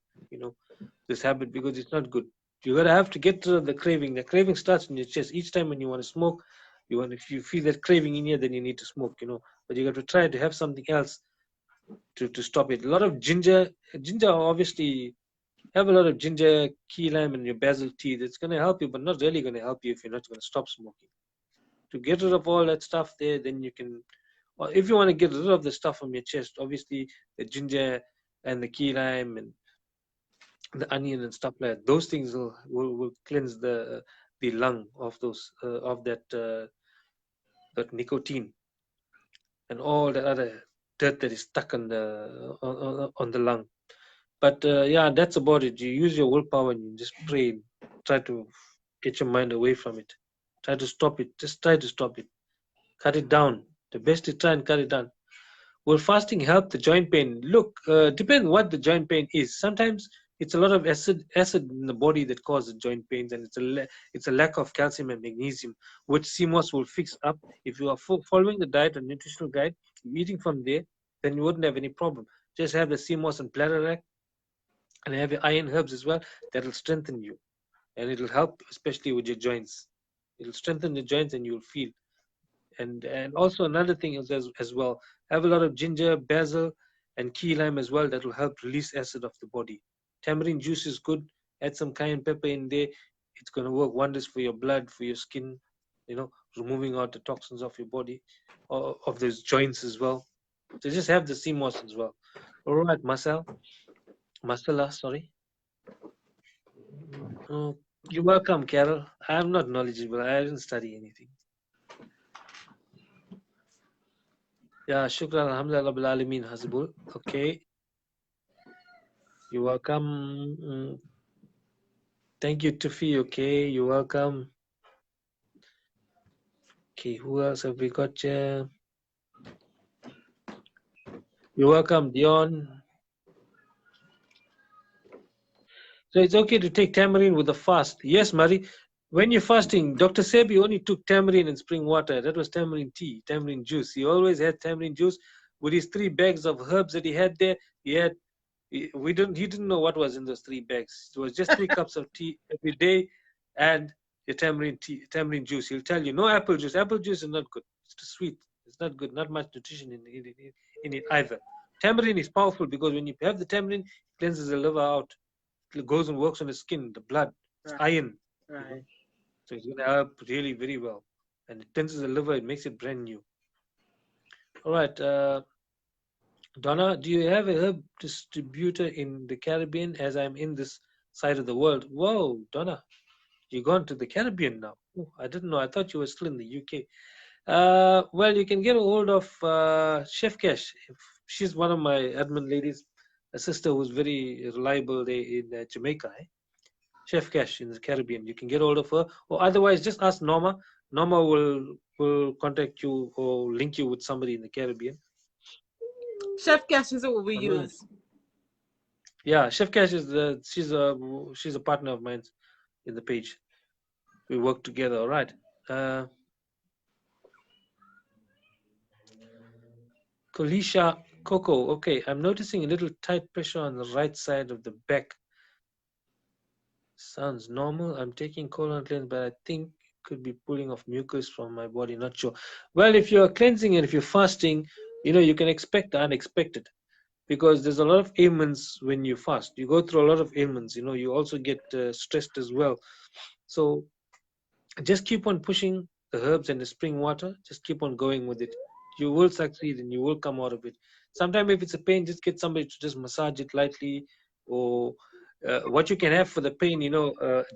This habit, because it's not good. You're gonna have to get rid of the craving. The craving starts in your chest. Each time when you want to smoke, if you feel that craving in here, then you need to smoke. But you got to try to have something else to stop it. A lot of ginger obviously. Have a lot of ginger, key lime, and your basil tea. That's going to help you, but not really going to help you if you're not going to stop smoking. To get rid of all that stuff there, then you can, or if you want to get rid of the stuff from your chest, obviously the ginger and the key lime and the onion and stuff like that, those things will cleanse the lung of those of that nicotine and all the other dirt that is stuck on the lung. But yeah, that's about it. You use your willpower and you just pray. Try to get your mind away from it. Try to stop it. Just try to stop it. Cut it down. The best is try and cut it down. Will fasting help the joint pain? Look, depends what the joint pain is. Sometimes it's a lot of acid in the body that causes joint pains, and it's a lack of calcium and magnesium, which CMOS will fix up. If you are following the diet and nutritional guide, eating from there, then you wouldn't have any problem. Just have the CMOS and bladder and have your iron herbs as well. That will strengthen you, and it will help, especially with your joints. It will strengthen the joints, and you'll feel. And also another thing is as well, have a lot of ginger, basil, and key lime as well. That will help release acid of the body. Tamarind juice is good. Add some cayenne pepper in there. It's going to work wonders for your blood, for your skin. Removing out the toxins of your body, or of those joints as well. So just have the CMOS as well. All right, Masala, sorry. You're welcome, Carol. I'm not knowledgeable. I didn't study anything. Yeah, shukran, alhamdulillah, rabbil alameen, Hazibul. Okay. You're welcome. Thank you, Tufi. Okay, you're welcome. Okay, who else have we got here? You're welcome, Dion. So it's okay to take tamarind with a fast. Yes, Marie. When you're fasting, Dr. Sebi only took tamarind and spring water. That was tamarind tea, tamarind juice. He always had tamarind juice with his 3 bags of herbs that he had there. He didn't know what was in those 3 bags. It was just 3 cups of tea every day and the tamarind juice. He'll tell you no apple juice. Apple juice is not good. It's too sweet. It's not good. Not much nutrition in it either. Tamarind is powerful because when you have the tamarind, it cleanses the liver out. It goes and works on the skin, the blood, it's iron. Right. So it's going to help really very well. And it cleanses the liver, it makes it brand new. All right. Donna, do you have a herb distributor in the Caribbean as I'm in this side of the world? Whoa, Donna, you gone to the Caribbean now. Oh, I didn't know. I thought you were still in the UK. Well, you can get a hold of Chef Cash. She's one of my admin ladies, a sister who's very reliable there in Jamaica. Chef Cash in the Caribbean. You can get hold of her, or otherwise just ask Norma. Norma will contact you or link you with somebody in the Caribbean. Chef Cash is what we use. Yeah, Chef Cash is she's a partner of mine in the page. We work together. All right. Kolisha Coco. Okay, I'm noticing a little tight pressure on the right side of the back. Sounds normal. I'm taking colon cleanse, but I think could be pulling off mucus from my body. Not sure. Well, if you're cleansing and if you're fasting, you can expect the unexpected, because there's a lot of ailments when you fast. You go through a lot of ailments. You also get stressed as well. So just keep on pushing the herbs and the spring water. Just keep on going with it. You will succeed and you will come out of it. Sometimes if it's a pain, just get somebody to just massage it lightly, or what you can have for the pain,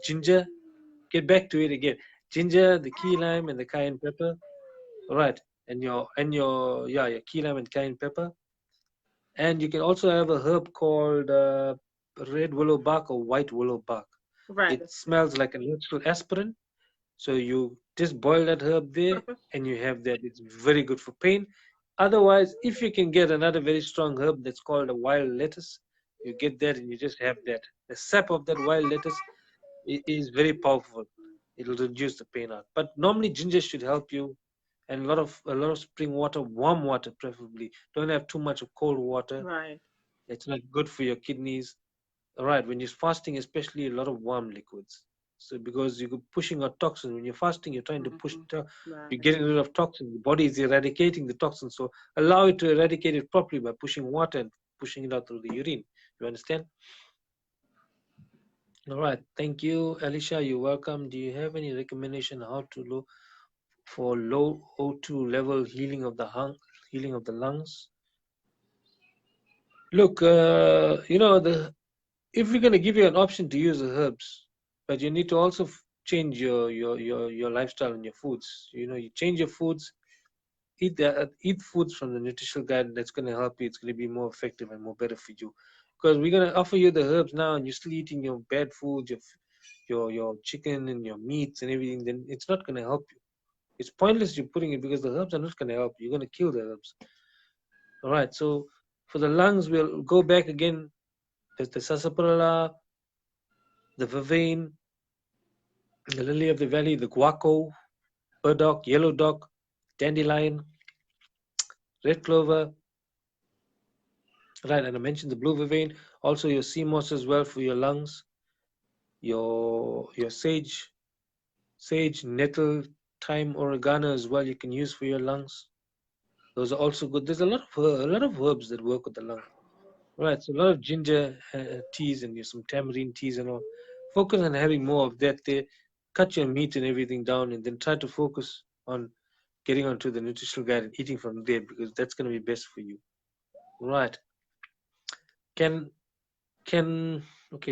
ginger. Get back to it again. Ginger, the key lime, and the cayenne pepper. All right, and your key lime and cayenne pepper. And you can also have a herb called red willow bark or white willow bark. Right. It smells like a natural aspirin. So you just boil that herb there and you have that. It's very good for pain. Otherwise, if you can get another very strong herb that's called a wild lettuce, you get that and you just have that. The sap of that wild lettuce is very powerful. It'll reduce the pain out. But normally ginger should help you, and a lot of spring water, warm water preferably. Don't have too much of cold water. Right. It's not good for your kidneys. All right, when you're fasting, especially a lot of warm liquids. So because you're pushing out toxins, when you're fasting, you're trying to push, you're getting rid of toxins. The body is eradicating the toxins. So allow it to eradicate it properly by pushing water and pushing it out through the urine. You understand? All right, thank you, Alicia. You're welcome. Do you have any recommendation how to for low O2 level healing of the lungs? Look, if we're going to give you an option to use the herbs, but you need to also change your lifestyle and your foods. You change your foods, eat foods from the nutritional guide. That's going to help you. It's going to be more effective and more better for you. Because we're going to offer you the herbs now, and you're still eating your bad foods, your chicken and your meats and everything. Then it's not going to help you. It's pointless you're putting it, because the herbs are not going to help you. You're going to kill the herbs. All right. So for the lungs, we'll go back again. There's the sarsaparilla, the vervain, the lily of the valley, the guaco, burdock, yellow dock, dandelion, red clover. Right, and I mentioned the blue vervain. Also your sea moss as well for your lungs. Your sage, nettle, thyme, oregano as well you can use for your lungs. Those are also good. There's a lot of herbs that work with the lung. Right, so a lot of ginger teas and some tamarind teas and all. Focus on having more of that there. Cut your meat and everything down, and then try to focus on getting onto the nutritional guide and eating from there, because that's going to be best for you. Right. Okay,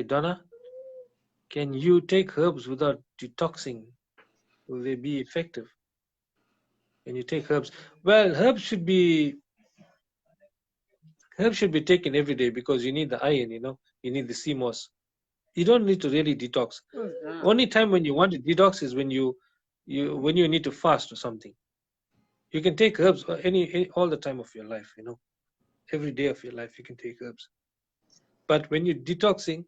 Donna, can you take herbs without detoxing? Will they be effective? When you take herbs, well, herbs should be taken every day, because you need the iron. You need the sea moss. You don't need to really detox. Only time when you want to detox is when you need to fast or something. You can take herbs all the time of your life. Every day of your life you can take herbs. But when you're detoxing,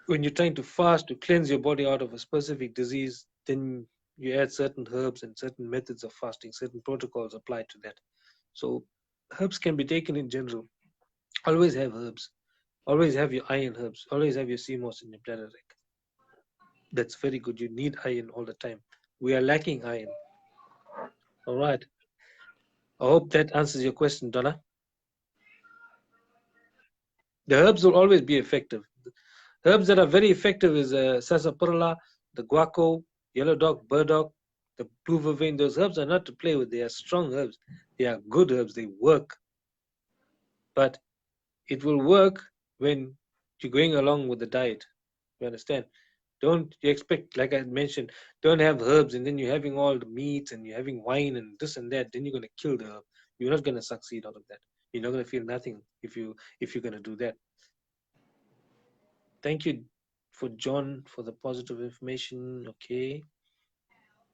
when you're trying to fast to cleanse your body out of a specific disease, then you add certain herbs and certain methods of fasting. Certain protocols apply to that. So herbs can be taken in general. Always have herbs. Always have your iron herbs. Always have your sea moss in your bladder wreck. That's very good. You need iron all the time. We are lacking iron. All right. I hope that answers your question, Donna. The herbs will always be effective. Herbs that are very effective is sarsaparilla, the guaco, yellow dock, burdock, the blue vervain. Those herbs are not to play with. They are strong herbs. They are good herbs. They work. but it will work when you're going along with the diet. You understand? Don't you expect, like I mentioned, don't have herbs and then you're having all the meats and you're having wine and this and that. Then you're gonna kill the herb. You're not gonna succeed out of that. You're not gonna feel nothing if you're gonna do that. Thank you for John for the positive information. Okay,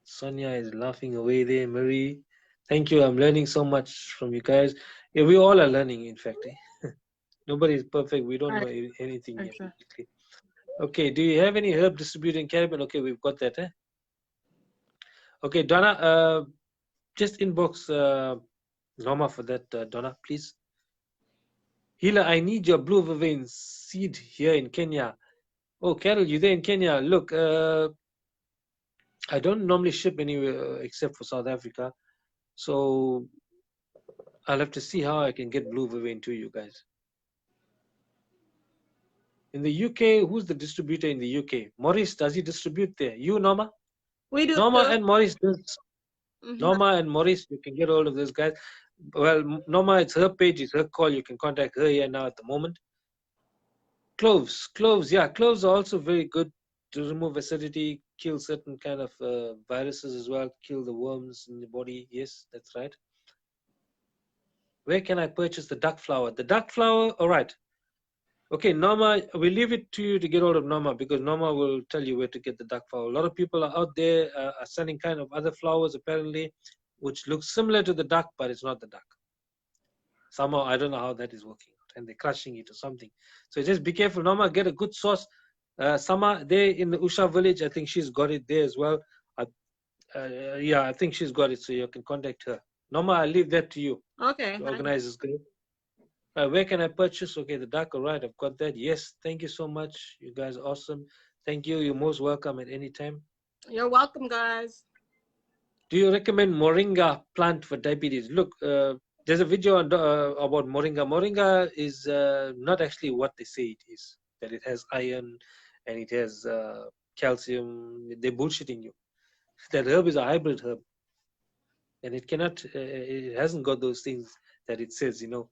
Sonia is laughing away there. Marie, thank you. I'm learning so much from you guys. Yeah, we all are learning. In fact, nobody is perfect. We don't know anything yet. Exactly. Basically. Okay, do you have any herb distributed in Caribbean? Okay, we've got that. Okay, Donna, just inbox Norma for that, Donna, please. Hila, I need your blue vervain seed here in Kenya. Oh, Carol, you there in Kenya? Look, I don't normally ship anywhere except for South Africa. So I'll have to see how I can get blue vervain to you guys. In the UK, who's the distributor in the UK? Maurice, does he distribute there? You, Norma? We do. Norma and Maurice does. Mhm. Norma and Maurice, you can get all of those guys. Well, Norma, it's her page, it's her call. You can contact her here now at the moment. Cloves, yeah, cloves are also very good to remove acidity, kill certain kind of viruses as well, kill the worms in the body. Yes, that's right. Where can I purchase the duck flower? The duck flower, all right. Okay, Norma, we leave it to you to get hold of Norma because Norma will tell you where to get the duck flower. A lot of people are out there are selling kind of other flowers apparently, which looks similar to the duck, but it's not the duck. Somehow, I don't know how that is working out, and they're crushing it or something. So just be careful, Norma. Get a good source. Sama there in the Usha village, I think she's got it there as well. Yeah, I think she's got it, so you can contact her. Norma, I'll leave that to you. Okay. To organize this group. Where can I purchase? Okay, the duck. All right, I've got that. Yes, thank you so much. You guys are awesome. Thank you. You're most welcome at any time. You're welcome, guys. Do you recommend Moringa plant for diabetes? Look, there's a video on, about Moringa. Moringa is not actually what they say it is. That it has iron and it has calcium. They're bullshitting you. That herb is a hybrid herb, and it cannot. It hasn't got those things that it says. You know,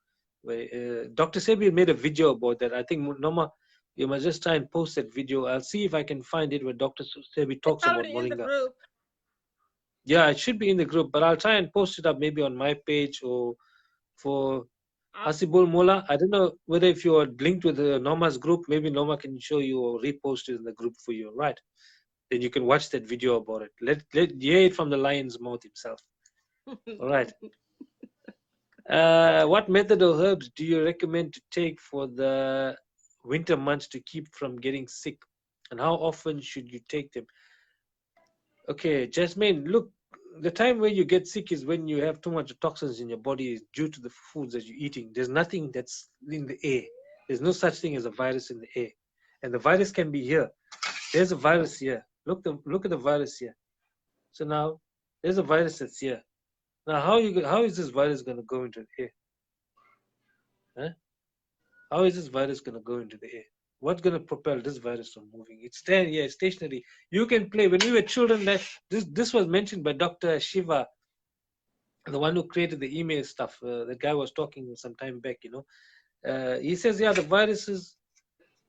Dr. Sebi made a video about that. I think Norma, you must just try and post that video. I'll see if I can find it where Dr. Sebi talks about Already in the Moringa. group. Yeah, it should be in the group, but I'll try and post it up maybe on my page or for Hasibul Mola. I don't know whether if you are linked with Norma's group, maybe Norma can show you or repost it in the group for you, right? Then you can watch that video about it. Let hear it from the lion's mouth himself. All right. What method of herbs do you recommend to take for the winter months to keep from getting sick? And how often should you take them? Okay, Jasmine, look, the time where you get sick is when you have too much toxins in your body due to the foods that you're eating. There's nothing that's in the air. There's no such thing as a virus in the air. And the virus can be here. There's a virus here. Look at the virus here. So now, there's a virus that's here. Now, how is this virus going to go into the air? Huh? How is this virus going to go into the air? What's going to propel this virus from moving? It's there, yeah, it's stationary. You can play. When we were children, this was mentioned by Dr. Shiva, the one who created the email stuff. The guy was talking some time back, you know. He says, yeah, the viruses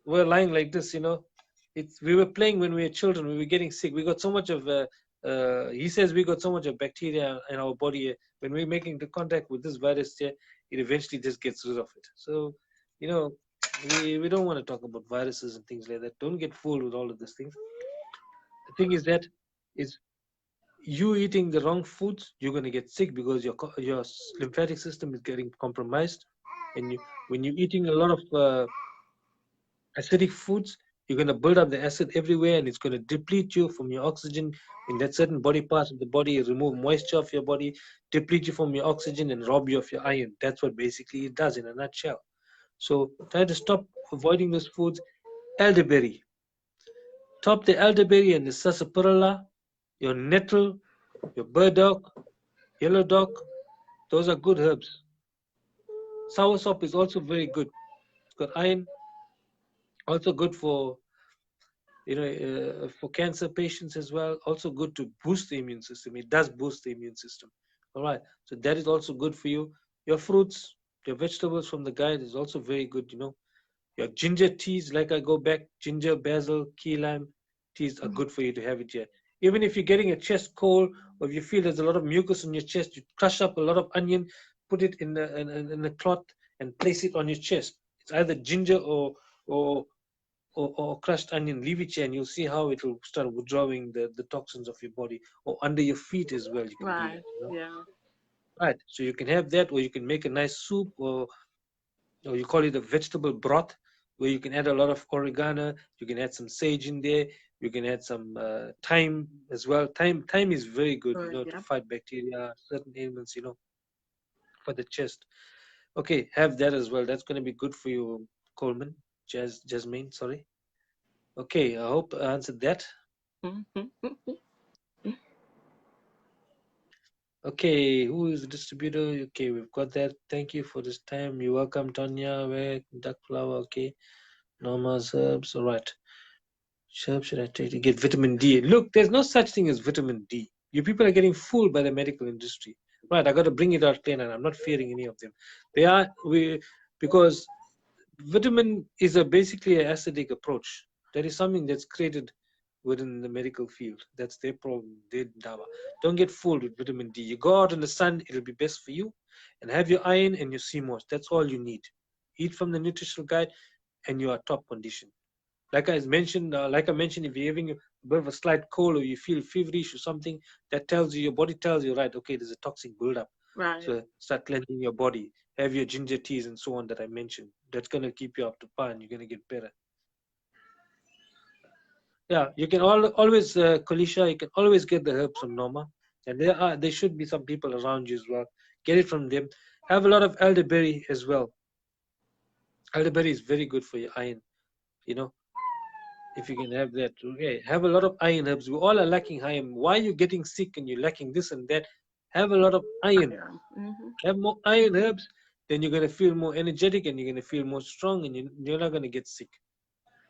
were lying like this, you know. We were playing when we were children. We were getting sick. We got so much of, he says we got so much of bacteria in our body. When we're making the contact with this virus here, it eventually just gets rid of it. So, you know, we don't want to talk about viruses and things like that. Don't get fooled with all of these things. The thing is that is you eating the wrong foods, you're going to get sick because your lymphatic system is getting compromised. And when you're eating a lot of acidic foods, you're going to build up the acid everywhere, and it's going to deplete you from your oxygen in that certain body parts of the body, remove moisture of your body, deplete you from your oxygen, and rob you of your iron. That's what basically it does in a nutshell. So try to stop avoiding those foods. Elderberry. Top the elderberry and the sarsaparilla, your nettle, your burdock, yellow dock. Those are good herbs. Soursop is also very good. It's got iron. Also good for, you know, for cancer patients as well. Also good to boost the immune system. It does boost the immune system. All right. So that is also good for you. Your fruits, Your vegetables from the guide is also very good, you know. Your ginger teas, like I go back, ginger, basil, key lime teas are good for you to have it here. Even if you're getting a chest cold, or if you feel there's a lot of mucus on your chest, you crush up a lot of onion, put it in a cloth, and place it on your chest. It's either ginger or crushed onion. Leave it here, and you'll see how it will start withdrawing the toxins of your body. Or under your feet as well, you can do Right. that. You know? Yeah. Right. So you can have that, or you can make a nice soup, or you call it a vegetable broth, where you can add a lot of oregano. You can add some sage in there. You can add some thyme as well. Thyme is very good, you Good. know, to Yeah. fight bacteria, certain ailments, you know, for the chest. Okay, have that as well. That's going to be good for you, Coleman. Jasmine, sorry. Okay, I hope I answered that. Okay, who is the distributor? Okay, we've got that. Thank you for this time. You're welcome, Tonya. Where duck flower? Okay, Norma's herbs. All right. Herb should I take to get vitamin D? Look, there's no such thing as vitamin D. You people are getting fooled by the medical industry. Right, I got to bring it out clean, and I'm not fearing any of them. Because vitamin is basically an acidic approach. That is something that's created within the medical field. That's their problem, their dawa. Don't get fooled with vitamin D. You go out in the sun, it'll be best for you. And have your iron and your CMOS. That's all you need. Eat from the nutritional guide, and you are top condition. Like I mentioned, if you're having a bit of a slight cold or you feel feverish or something, that tells you, your body tells you, right, okay, there's a toxic buildup. Right. So start cleansing your body. Have your ginger teas and so on that I mentioned. That's going to keep you up to par and you're going to get better. Yeah, you can always, Kolisha, you can always get the herbs from Norma. And there should be some people around you as well. Get it from them. Have a lot of elderberry as well. Elderberry is very good for your iron, you know. If you can have that, okay. Have a lot of iron herbs. We all are lacking iron. Why are you getting sick and you're lacking this and that? Have a lot of iron. Have more iron herbs, then you're going to feel more energetic and you're going to feel more strong and you're not going to get sick.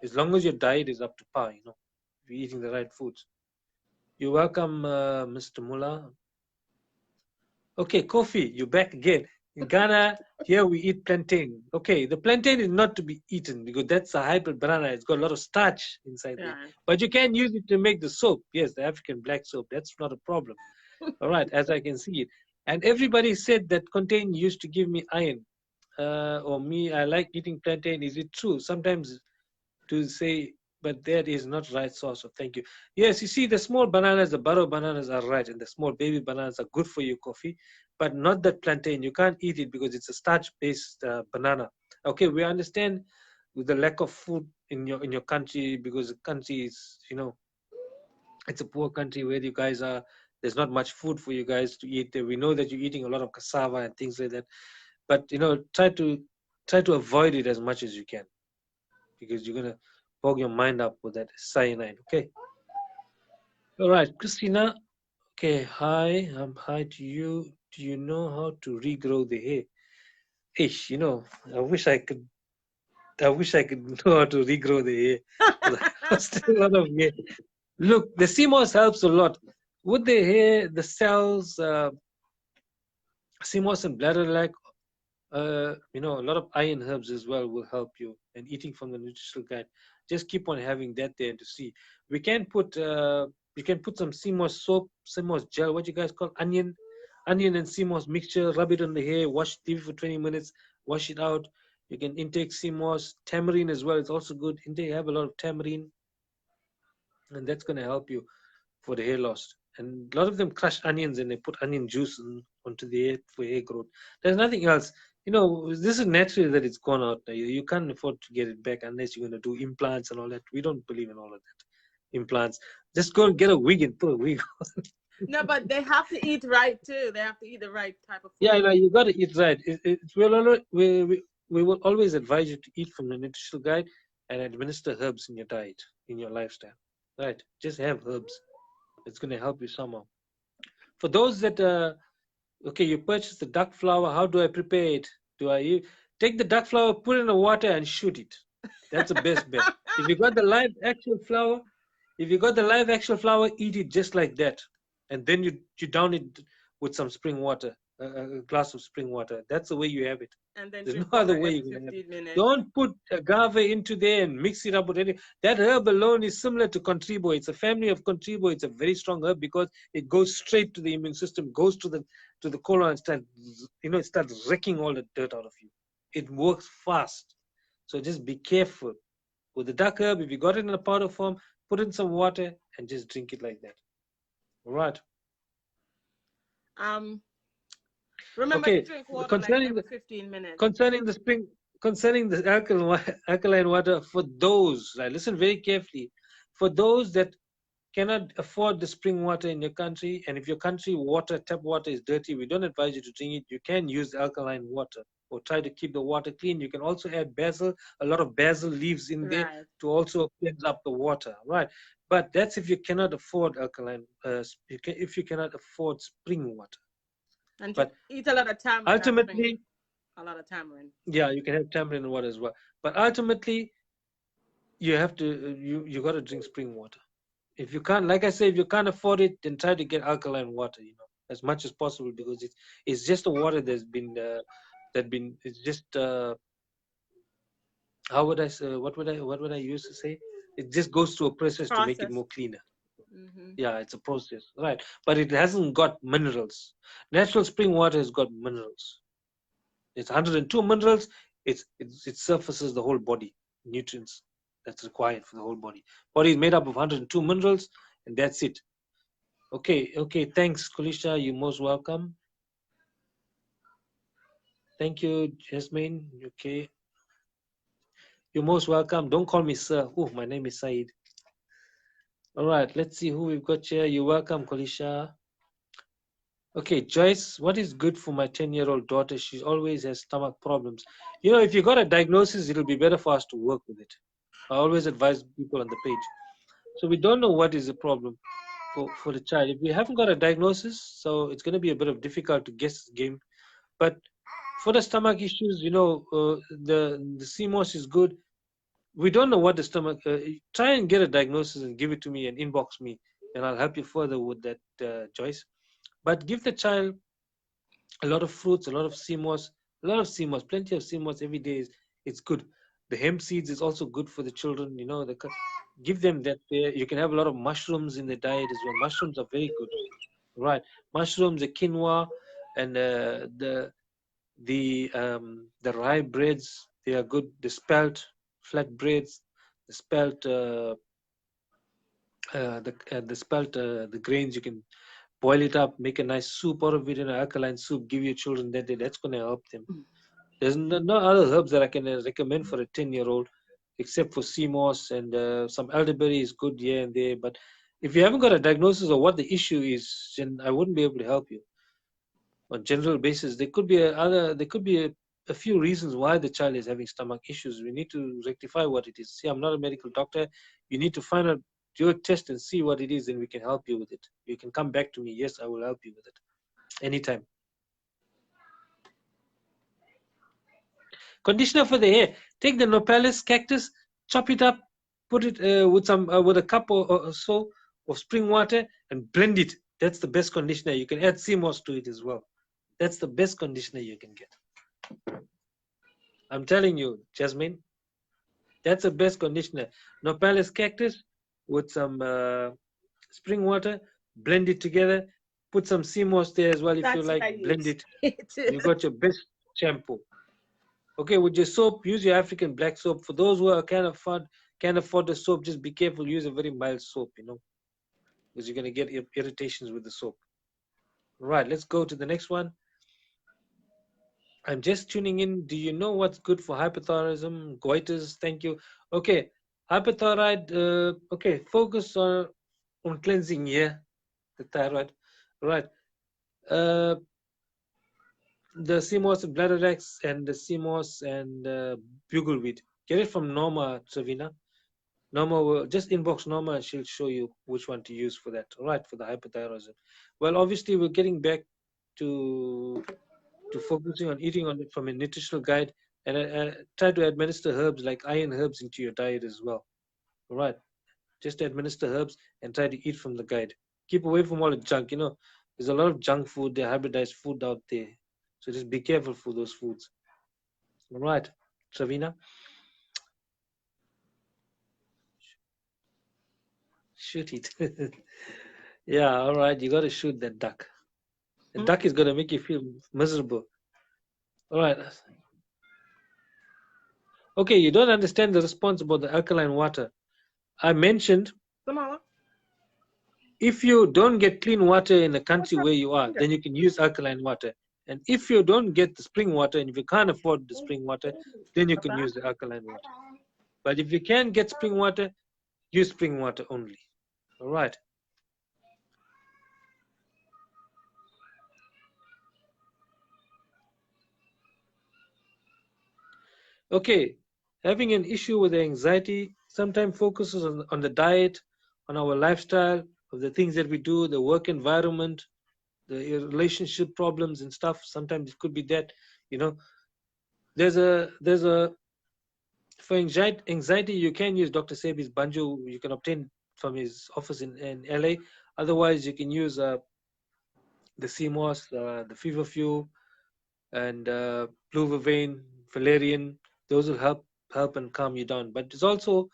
As long as your diet is up to par, you know, if you're eating the right foods. You're welcome, Mr. Mullah. Okay, coffee, you're back again. In Ghana, here we eat plantain. Okay, the plantain is not to be eaten because that's a hybrid banana. It's got a lot of starch inside there. But you can use it to make the soap. Yes, the African black soap. That's not a problem. All right, as I can see it. And everybody said that plantain used to give me iron. Or me, I like eating plantain. Is it true? Sometimes to say, but that is not right source of thank you. Yes, you see, the small bananas, the burro bananas are right, and the small baby bananas are good for your coffee, but not that plantain. You can't eat it because it's a starch-based banana. Okay, we understand with the lack of food in your country because the country is, you know, it's a poor country where you guys are. There's not much food for you guys to eat. We know that you're eating a lot of cassava and things like that, but you know, try to avoid it as much as you can because you're gonna fog your mind up with that cyanide. Okay. All right, Christina. Okay, hi. Hi to you. Do you know how to regrow the hair? Ish, you know, I wish I could know how to regrow the hair. Still a lot of hair. Look, the CMOS helps a lot. With the hair, the cells, CMOS and bladder-like, you know, a lot of iron herbs as well will help you. And eating from the nutritional guide, just keep on having that there to see. We can put you can put some CMOS soap, CMOS gel, what you guys call onion and CMOS mixture. Rub it on the hair, wash, leave it for 20 minutes, wash it out. You can intake CMOS, tamarind as well. It's also good. Intake, have a lot of tamarind, and that's going to help you for the hair loss. And a lot of them crush onions and they put onion juice onto the hair for hair growth. There's nothing else. You know, this is naturally that it's gone out. You can't afford to get it back unless you're going to do implants and all that. We don't believe in all of that. Implants. Just go and get a wig and put a wig on. No, but they have to eat right too. They have to eat the right type of food. Yeah, you got to eat right. We will always advise you to eat from the nutritional guide and administer herbs in your diet, in your lifestyle. Right? Just have herbs. It's going to help you somehow. For those that, okay, you purchase the duck flower. How do I prepare it? Do I take the duck flower, put it in the water, and shoot it? That's the best bet. If you got the live actual flower, eat it just like that, and then you down it with some spring water. a glass of spring water. That's the way you have it. And then There's no drink other water way you every can have it. 15 minutes. Don't put agave into there and mix it up with anything. That herb alone is similar to contribo. It's a family of contribo. It's a very strong herb because it goes straight to the immune system, goes to the colon and it starts wrecking all the dirt out of you. It works fast. So just be careful. With the duck herb, if you got it in a powder form, put in some water and just drink it like that. All right. Remember Okay. to drink water like Concerning every 15 minutes. Concerning the alkaline water, for those, right, listen very carefully, for those that cannot afford the spring water in your country, and if your country tap water is dirty, we don't advise you to drink it. You can use alkaline water or try to keep the water clean. You can also add basil, a lot of basil leaves in there Right. to also cleanse up the water, right? But that's if you cannot afford alkaline, if you cannot afford spring water. And But eat a lot of tamarind. ultimately, a lot of tamarind. yeah, you can have tamarind water as well. But ultimately, you have to you got to drink spring water. If you can't, like I say, if you can't afford it, then try to get alkaline water, as much as possible, because it's just a water that's been it's just how would I say, what would I use to say? It just goes through a process to make it more cleaner. Yeah, it's a process, right? But it hasn't got minerals. Natural spring water has got minerals. It's 102 minerals. It surfaces the whole body, nutrients that's required for the whole body. Body is made up of 102 minerals, and that's it. Okay, thanks, Kulisha. You're most welcome. Thank you, Jasmine. Okay. You're most welcome. Don't call me sir. Oh, my name is Said. All right, let's see who we've got here. You're welcome, Kulisha. Okay, Joyce, what is good for my 10-year-old daughter? She always has stomach problems. If you got a diagnosis, it'll be better for us to work with it. I always advise people on the page. So we don't know what is the problem for the child. If we haven't got a diagnosis, so it's going to be a bit of difficult to guess the game. But for the stomach issues, the CMOS is good. We don't know what the stomach. Try and get a diagnosis and give it to me and inbox me, and I'll help you further with that, Joyce. But give the child a lot of fruits, a lot of CMOS, plenty of CMOS every day. It's good. The hemp seeds is also good for the children. Give them that. You can have a lot of mushrooms in the diet as well. Mushrooms are very good, right? Mushrooms, the quinoa, and the rye breads. They are good. The spelt flat breads, the spelt the grains. You can boil it up, make a nice soup out of it, an alkaline soup. Give your children that. That's going to help them. There's no other herbs that I can recommend for a 10-year-old, except for CMOS and some elderberry is good here and there. But if you haven't got a diagnosis of what the issue is, then I wouldn't be able to help you. On general basis, there could be a few reasons why the child is having stomach issues. We need to rectify what it is. See, I'm not a medical doctor. You need to find out, do a test and see what it is, and we can help you with it. You can come back to me. Yes, I will help you with it anytime. Conditioner for the hair. Take the Nopales cactus, chop it up, put it with a cup or so of spring water, and blend it. That's the best conditioner. You can add CMOS to it as well. That's the best conditioner you can get. I'm telling you, Jasmine, that's the best conditioner. Nopales cactus with some spring water, blend it together, put some CMOS there as well if you like, blend it. You got your best shampoo. Okay, with your soap, use your African black soap. For those who can't afford the soap, just be careful. Use a very mild soap, because you're going to get irritations with the soap. Right, let's go to the next one. I'm just tuning in. Do you know what's good for hypothyroidism? Goiters, thank you. Okay, hypothyroid. Okay, focus on cleansing here, the thyroid. Right. The CMOS and Bladderex and the CMOS and Bugleweed. Get it from Norma, Travina. Norma will just inbox Norma and she'll show you which one to use for that. All right, for the hypothyroidism. Well, obviously we're getting back to focusing on eating on it from a nutritional guide, and try to administer herbs like iron herbs into your diet as well. All right, just administer herbs and try to eat from the guide. Keep away from all the junk. There's a lot of junk food, the hybridized food out there. So just be careful for those foods. All right, Travina. Shoot it. Yeah, all right. You got to shoot that duck. The duck is going to make you feel miserable. All right. Okay, you don't understand the response about the alkaline water. I mentioned if you don't get clean water in the country where you are, then you can use alkaline water. And if you don't get the spring water, and if you can't afford the spring water, then you can use the alkaline water. But if you can get spring water, use spring water only. All right. Okay, having an issue with the anxiety sometimes focuses on the diet, on our lifestyle, of the things that we do, the work environment, the relationship problems and stuff. Sometimes it could be that, you know, there's a for anxiety you can use Dr. Sebi's banjo. You can obtain from his office in LA. Otherwise, you can use the CMOS, the feverfew, and blue vervain, valerian. Those will help and calm you down. But it's also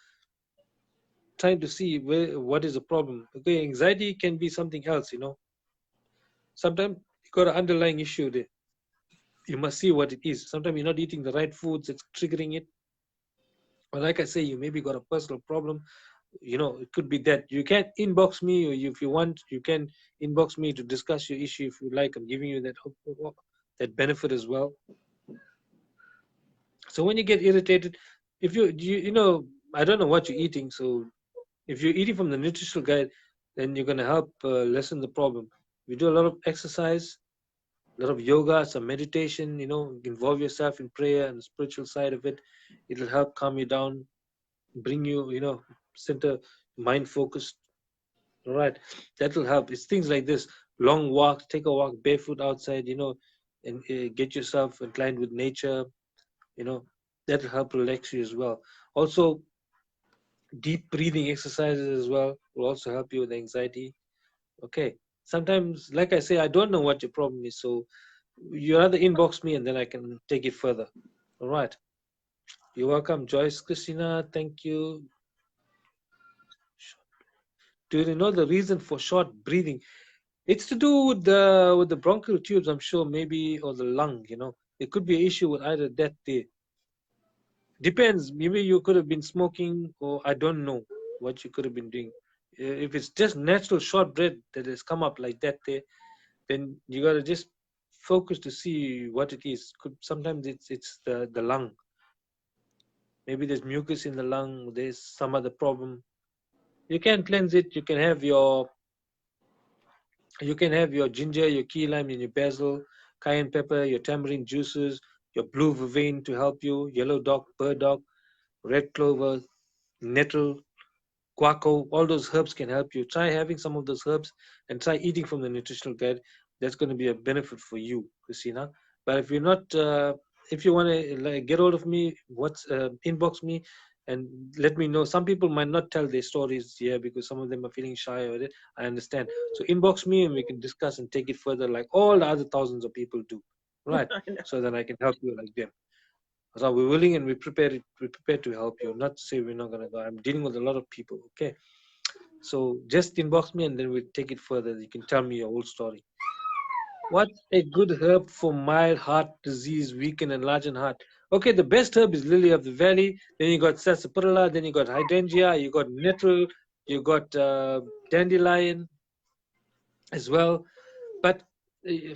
trying to see what is the problem. Okay, anxiety can be something else, you know. Sometimes you got an underlying issue there. You must see what it is. Sometimes you're not eating the right foods, it's triggering it. But like I say, you maybe got a personal problem. You know, it could be that. You can inbox me, or if you want, you can inbox me to discuss your issue if you like. I'm giving you that benefit as well. So when you get irritated, if you know, I don't know what you're eating, so if you're eating from the nutritional guide, then you're going to help lessen the problem. We do a lot of exercise, a lot of yoga, some meditation, you know, involve yourself in prayer and the spiritual side of it. It'll help calm you down, bring you, you know, center, mind focused. All right, that'll help. It's things like this: long walks, take a walk barefoot outside, you know, and get yourself inclined with nature. You know, that'll help relax you as well. Also, deep breathing exercises as well will also help you with anxiety. Okay. Sometimes, like I say, I don't know what your problem is, so you rather inbox me and then I can take it further. All right. You're welcome, Joyce, Christina. Thank you. Do you know the reason for short breathing? It's to do with the bronchial tubes, I'm sure, maybe, or the lung. You know, it could be an issue with either that. There depends. Maybe you could have been smoking, or I don't know what you could have been doing. If it's just natural short breath that has come up like that, there, then you gotta just focus to see what it is. Sometimes it's the lung. Maybe there's mucus in the lung. There's some other problem. You can cleanse it. You can have your ginger, your key lime, and your basil, cayenne pepper, your tamarind juices, your blue vervain to help you, yellow dock, burdock, red clover, nettle, guaco. All those herbs can help you. Try having some of those herbs and try eating from the nutritional guide. That's going to be a benefit for you, Christina. But if you're not, if you want to get hold of me, inbox me and let me know. Some people might not tell their stories here because some of them are feeling shy with it. I understand. So inbox me and we can discuss and take it further, like all the other thousands of people do, right? So that I can help you like them. So we're willing and we're prepared to help you. Not to say we're not gonna go. I'm dealing with a lot of people. Okay. So just inbox me and then we'll take it further. You can tell me your whole story. What's a good herb for mild heart disease, weakened and enlarged heart? Okay, the best herb is lily of the valley. Then you got sarsaparilla. Then you got hydrangea. You got nettle. You got dandelion as well. But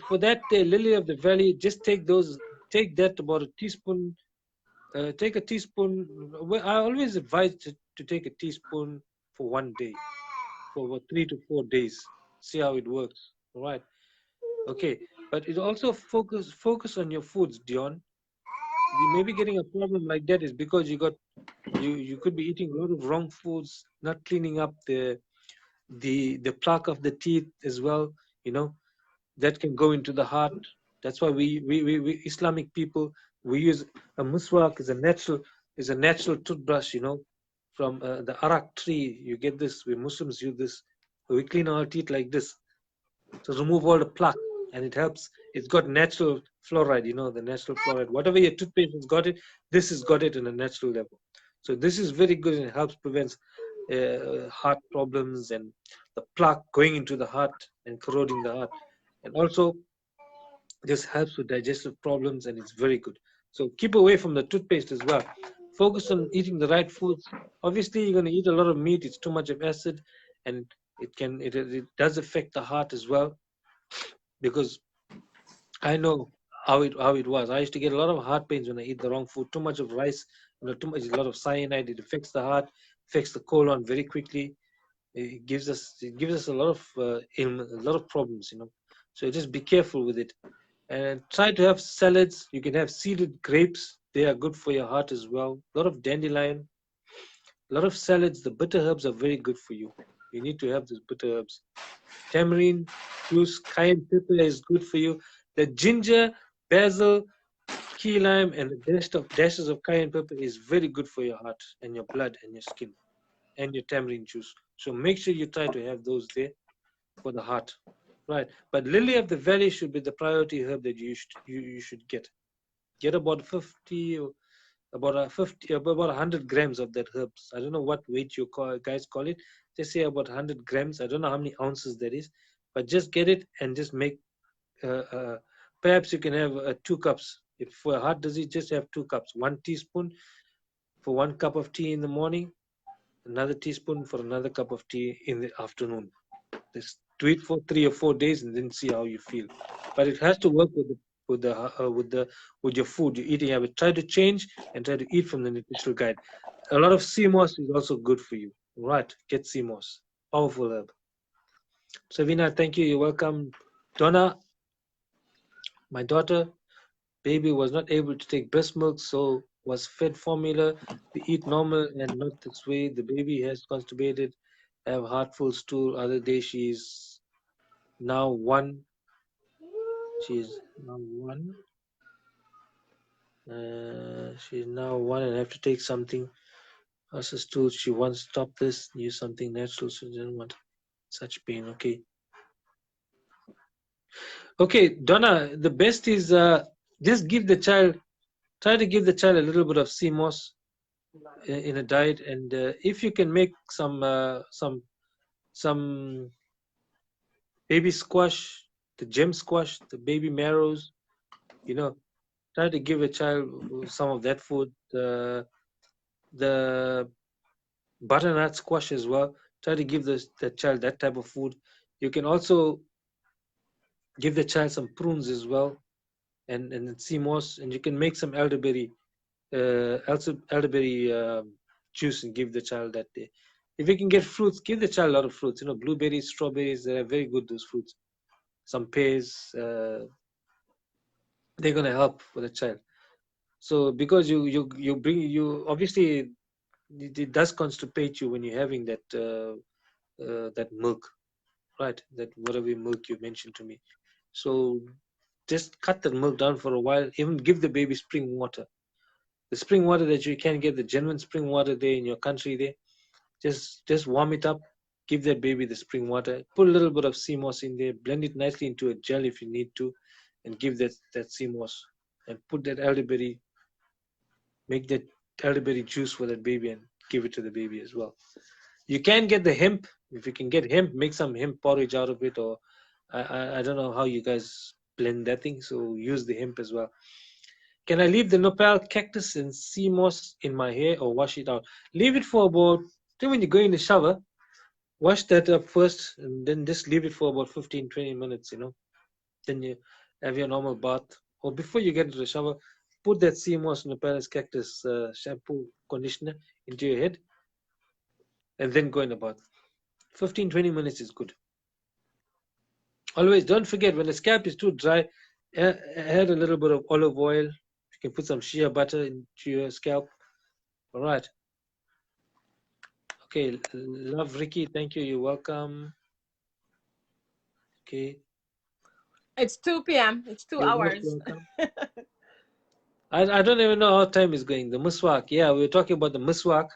for that lily of the valley, just take that about a teaspoon. Take a teaspoon. Well, I always advise to take a teaspoon for 1 day, for about 3 to 4 days. See how it works. All right. Okay, but it also focus on your foods, Dion. You may be getting a problem like that is because you could be eating a lot of wrong foods, not cleaning up the plaque of the teeth as well. You know, that can go into the heart. That's why we Islamic people, we use a muswak is a natural toothbrush. You know, from the arak tree. You get this. We Muslims use this. We clean our teeth like this. to remove all the plaque, and it helps. It's got natural fluoride, you know, the natural fluoride. Whatever your toothpaste has got it, this has got it in a natural level. So this is very good and it helps prevent heart problems and the plaque going into the heart and corroding the heart. And also this helps with digestive problems and it's very good. So keep away from the toothpaste as well. Focus on eating the right foods. Obviously, you're going to eat a lot of meat. It's too much of acid, and it does affect the heart as well. Because I know how it was. I used to get a lot of heart pains when I eat the wrong food. Too much of rice, you know, too much, a lot of cyanide. It affects the heart, affects the colon very quickly. It gives us a lot of ailment, a lot of problems, you know. So just be careful with it, and try to have salads. You can have seeded grapes; they are good for your heart as well. A lot of dandelion, a lot of salads. The bitter herbs are very good for you. You need to have these bitter herbs. Tamarind juice, cayenne pepper is good for you. The ginger, basil, key lime, and the dashes of cayenne pepper is very good for your heart and your blood and your skin and your tamarind juice. So make sure you try to have those there for the heart, right? But lily of the valley should be the priority herb that you should get. Get about 50 or about 100 grams of that herbs. I don't know what weight you guys call it. Just say about 100 grams. I don't know how many ounces that is, but just get it and just make. Perhaps you can have 2 cups. If for heart disease, just have 2 cups. 1 teaspoon for 1 cup of tea in the morning. Another teaspoon for another cup of tea in the afternoon. Just do it for 3 or 4 days and then see how you feel. But it has to work with your food, your eating habit. Try to change and try to eat from the nutritional guide. A lot of sea moss is also good for you. Right, get sea moss, powerful herb. Savina, thank you. You're welcome. Donna, my daughter, baby was not able to take breast milk, so was fed formula. We eat normal and not this way. The baby has constipated, have heart full stool. Other day she's now 1. She's now 1. She's now 1 and have to take something. Us stool. She wants to stop this. Use something natural. So she doesn't want such pain. Okay. Okay, Donna. The best is just give the child. Try to give the child a little bit of sea moss in a diet, and if you can make some baby squash, the gem squash, the baby marrows, you know, try to give a child some of that food. The butternut squash as well. Try to give the child that type of food. You can also give the child some prunes as well, and sea moss, and you can make some elderberry juice and give the child that day. If you can get fruits, give the child a lot of fruits. You know, blueberries, strawberries, they are very good, those fruits. Some pears, they're gonna help for the child. So because you obviously it does constipate you when you're having that milk, right? That whatever milk you mentioned to me. So just cut the milk down for a while. Even give the baby spring water. The spring water that you can get, the genuine spring water there in your country there, just warm it up, give that baby the spring water, put a little bit of sea moss in there, blend it nicely into a gel if you need to, and give that sea moss, and put that elderberry, make that elderberry juice for that baby and give it to the baby as well. You can get the hemp. If you can get hemp, make some hemp porridge out of it, or I don't know how you guys blend that thing, so use the hemp as well. Can I leave the nopal, cactus, and sea moss in my hair or wash it out? Leave it for about, then when you go in the shower, wash that up first and then just leave it for about 15-20 minutes, you know. Then you have your normal bath. Or before you get into the shower, put that sea moss, nopal, cactus shampoo, conditioner into your head and then go in the bath. 15-20 minutes is good. Always don't forget, when the scalp is too dry, add a little bit of olive oil. You can put some shea butter into your scalp. All right. Okay, love Ricky, thank you. You're welcome. Okay. It's 2 p.m. It's 2 hours. I don't even know how time is going. The muswak. Yeah, we were talking about the muswak.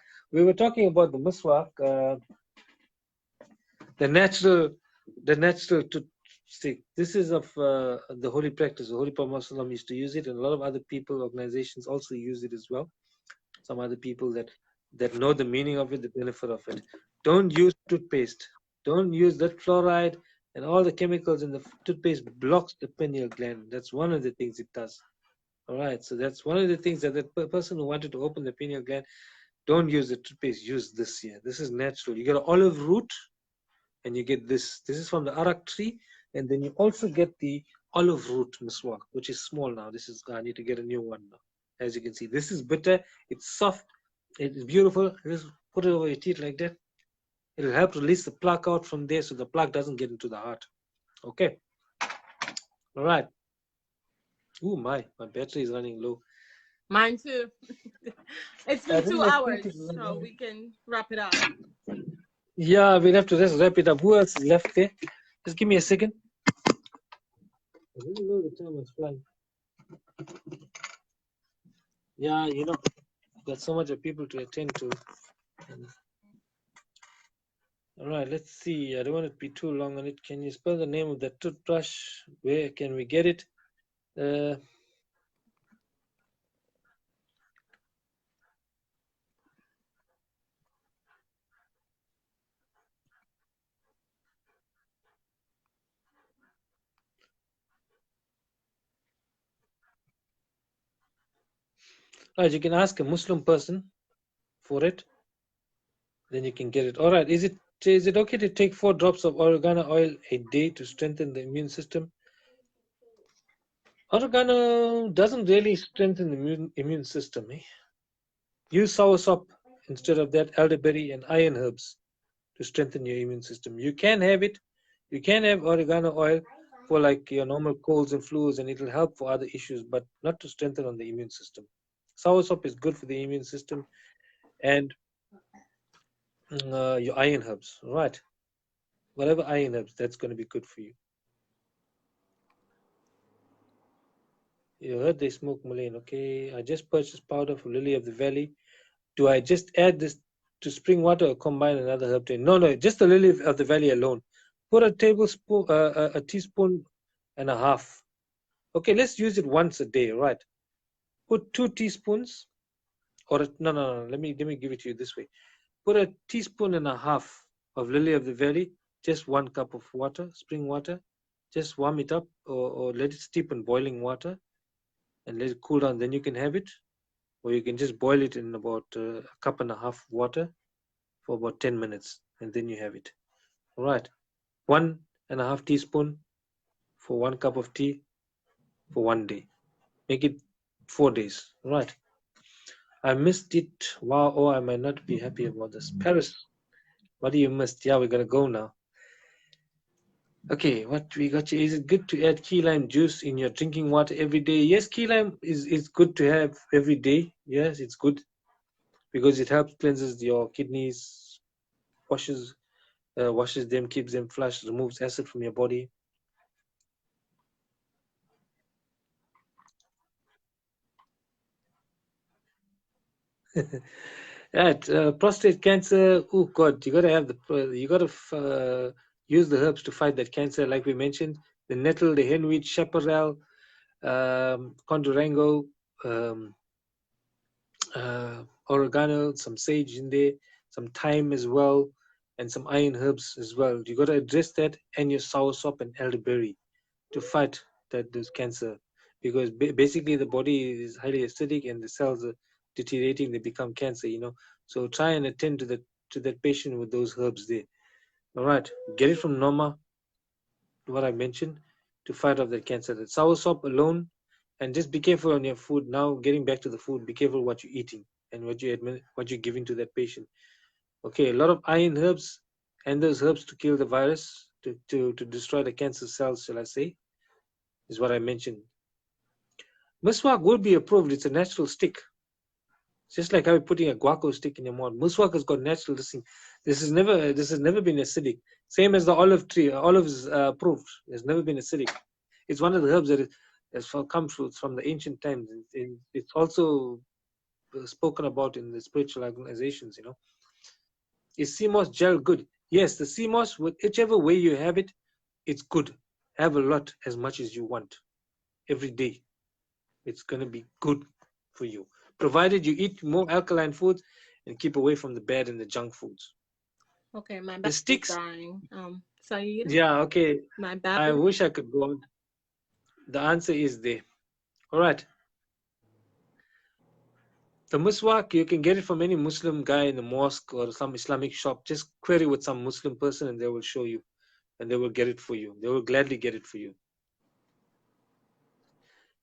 The natural stick. This is of the holy practice. The Holy Prophet ﷺ used to use it, and a lot of other people, organizations also use it as well. Some other people that know the meaning of it, the benefit of it. Don't use toothpaste. Don't use that fluoride and all the chemicals in the toothpaste blocks the pineal gland. That's one of the things it does. All right, so that's one of the things that the person who wanted to open the pineal gland, don't use the toothpaste, use this here. This is natural. You get an olive root and you get this. This is from the arak tree, and then you also get the olive root miswak, which is small now. This is, I need to get a new one now. As you can see, this is bitter, it's soft, it is beautiful. Just put it over your teeth like that. It'll help release the plaque out from there so the plaque doesn't get into the heart. Okay. All right. Oh my battery is running low. Mine too. It's been 2 hours, so we can wrap it up. Yeah, we'll have to just wrap it up. Who else is left there? Just give me a second. I didn't know the time was flying. Yeah, you know, got so much of people to attend to. All right, let's see. I don't want it to be too long on it. Can you spell the name of that toothbrush? Where can we get it? Right, you can ask a Muslim person for it. Then you can get it. All right, is it okay to take 4 drops of oregano oil a day to strengthen the immune system? Oregano doesn't really strengthen the immune system. Use soursop instead of that, elderberry and iron herbs to strengthen your immune system. You can have it. You can have oregano oil for like your normal colds and flus, and it'll help for other issues, but not to strengthen on the immune system. Soursop is good for the immune system, and your iron herbs, right? Whatever iron herbs, that's going to be good for you. You heard they smoke mullein. Okay, I just purchased powder for lily of the valley. Do I just add this to spring water or combine another herb? No, just the lily of the valley alone. Put a tablespoon, a teaspoon and a half. Okay, let's use it once a day, right? Put 2 teaspoons, or no. Let me give it to you this way. Put a teaspoon and a half of lily of the valley, just 1 cup of water, spring water. Just warm it up or let it steep in boiling water and let it cool down. Then you can have it, or you can just boil it in about a cup and a half water for about 10 minutes, and then you have it. All right, 1.5 teaspoon for 1 cup of tea for 1 day. Make it 4 days. All right. I missed it. Wow. Oh, I might not be happy about this. Paris, what do you missed? Yeah, we're gonna go now. Okay, what we got here. Is it good to add key lime juice in your drinking water every day? Yes, key lime is good to have every day. Yes, it's good because it helps cleanses your kidneys, washes them, keeps them flushed, removes acid from your body. Right, prostate cancer. Oh God, you gotta have use the herbs to fight that cancer, like we mentioned. The nettle, the henweed, chaparral, condorango, oregano, some sage in there, some thyme as well, and some iron herbs as well. You got to address that, and your soursop and elderberry to fight this cancer, because basically the body is highly acidic and the cells are deteriorating, they become cancer. So try and attend to that patient with those herbs there. All right, get it from Norma, what I mentioned, to fight off that cancer. That soursop alone, and just be careful on your food. Now, getting back to the food, be careful what you're eating and what you're giving to that patient. Okay, a lot of iron herbs and those herbs to kill the virus, to destroy the cancer cells, shall I say, is what I mentioned. Miswak will be approved. It's a natural stick. It's just like how you're putting a guaco stick in your mouth. Miswak has got natural this thing. This has never been acidic. Same as the olive tree. Olive is approved. It's never been acidic. It's one of the herbs that has come from the ancient times. It's also spoken about in the spiritual organizations. Is sea moss gel good? Yes, the sea moss, whichever way you have it, it's good. Have a lot, as much as you want, every day. It's going to be good for you, provided you eat more alkaline foods and keep away from the bad and the junk foods. Okay, my The battery is sticks, dying. Saeed, yeah, okay. my I battery. wish I could go on. The answer is there. All right. The muswak, you can get it from any Muslim guy in the mosque or some Islamic shop. Just query with some Muslim person and they will show you and they will get it for you. They will gladly get it for you.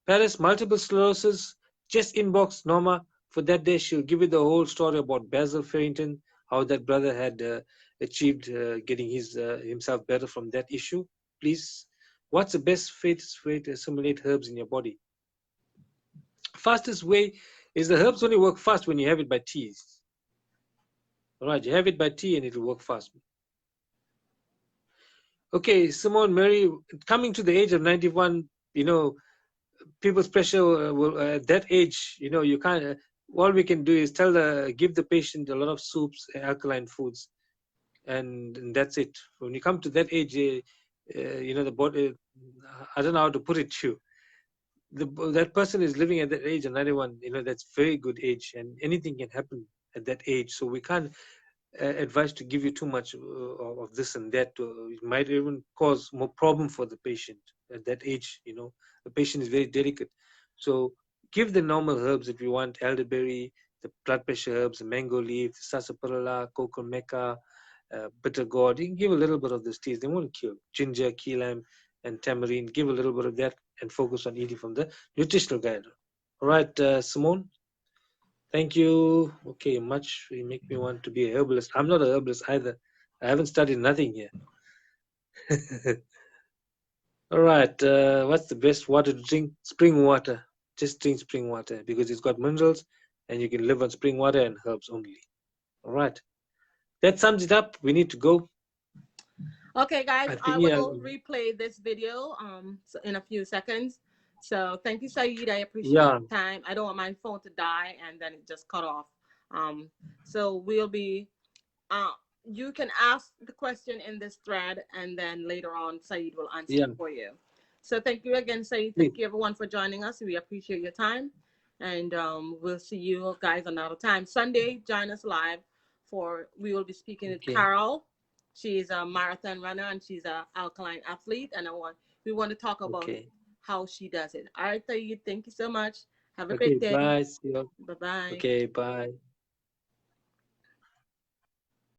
Paris, multiple sclerosis, just inbox Norma. For that day, she'll give you the whole story about Basil Farrington, how that brother had achieved getting himself better from that issue. Please, what's the best way to assimilate herbs in your body? Fastest way is the herbs only work fast when you have it by teas. All right, you have it by tea and it'll work fast. Okay, Simone, Mary, coming to the age of 91, people's pressure will at that age, you can't. All we can do is give the patient a lot of soups, alkaline foods, and that's it. When you come to that age, the body. I don't know how to put it to you. That person is living at that age of 91. That's very good age, and anything can happen at that age. So we can't advise to give you too much of this and that. It might even cause more problem for the patient at that age. The patient is very delicate. So give the normal herbs if you want: elderberry, the blood pressure herbs, the mango leaf, the sarsaparilla, coco meca, bitter gourd. You can give a little bit of these teas. They won't kill. Ginger, key lime, and tamarind. Give a little bit of that and focus on eating from the nutritional guide. All right, Simone. Thank you. Okay, much you make me want to be a herbalist. I'm not a herbalist either. I haven't studied nothing here. All right. What's the best water to drink? Spring water. Just drink spring water because it's got minerals and you can live on spring water and herbs only. All right. That sums it up. We need to go. Okay, guys, I I think, yeah. will replay this video in a few seconds. So thank you, Saeed. I appreciate Yeah. your time. I don't want my phone to die and then it just cut off. So we'll be you can ask the question in this thread and then later on Saeed will answer it for you. So thank you again, Saeed. Thank you everyone for joining us. We appreciate your time. And we'll see you guys another time. Sunday, join us live we will be speaking with Carol. She's a marathon runner and she's an alkaline athlete. And we want to talk about how she does it. All right, Saeed, thank you so much. Have a great day. Bye. Bye-bye. Okay, bye.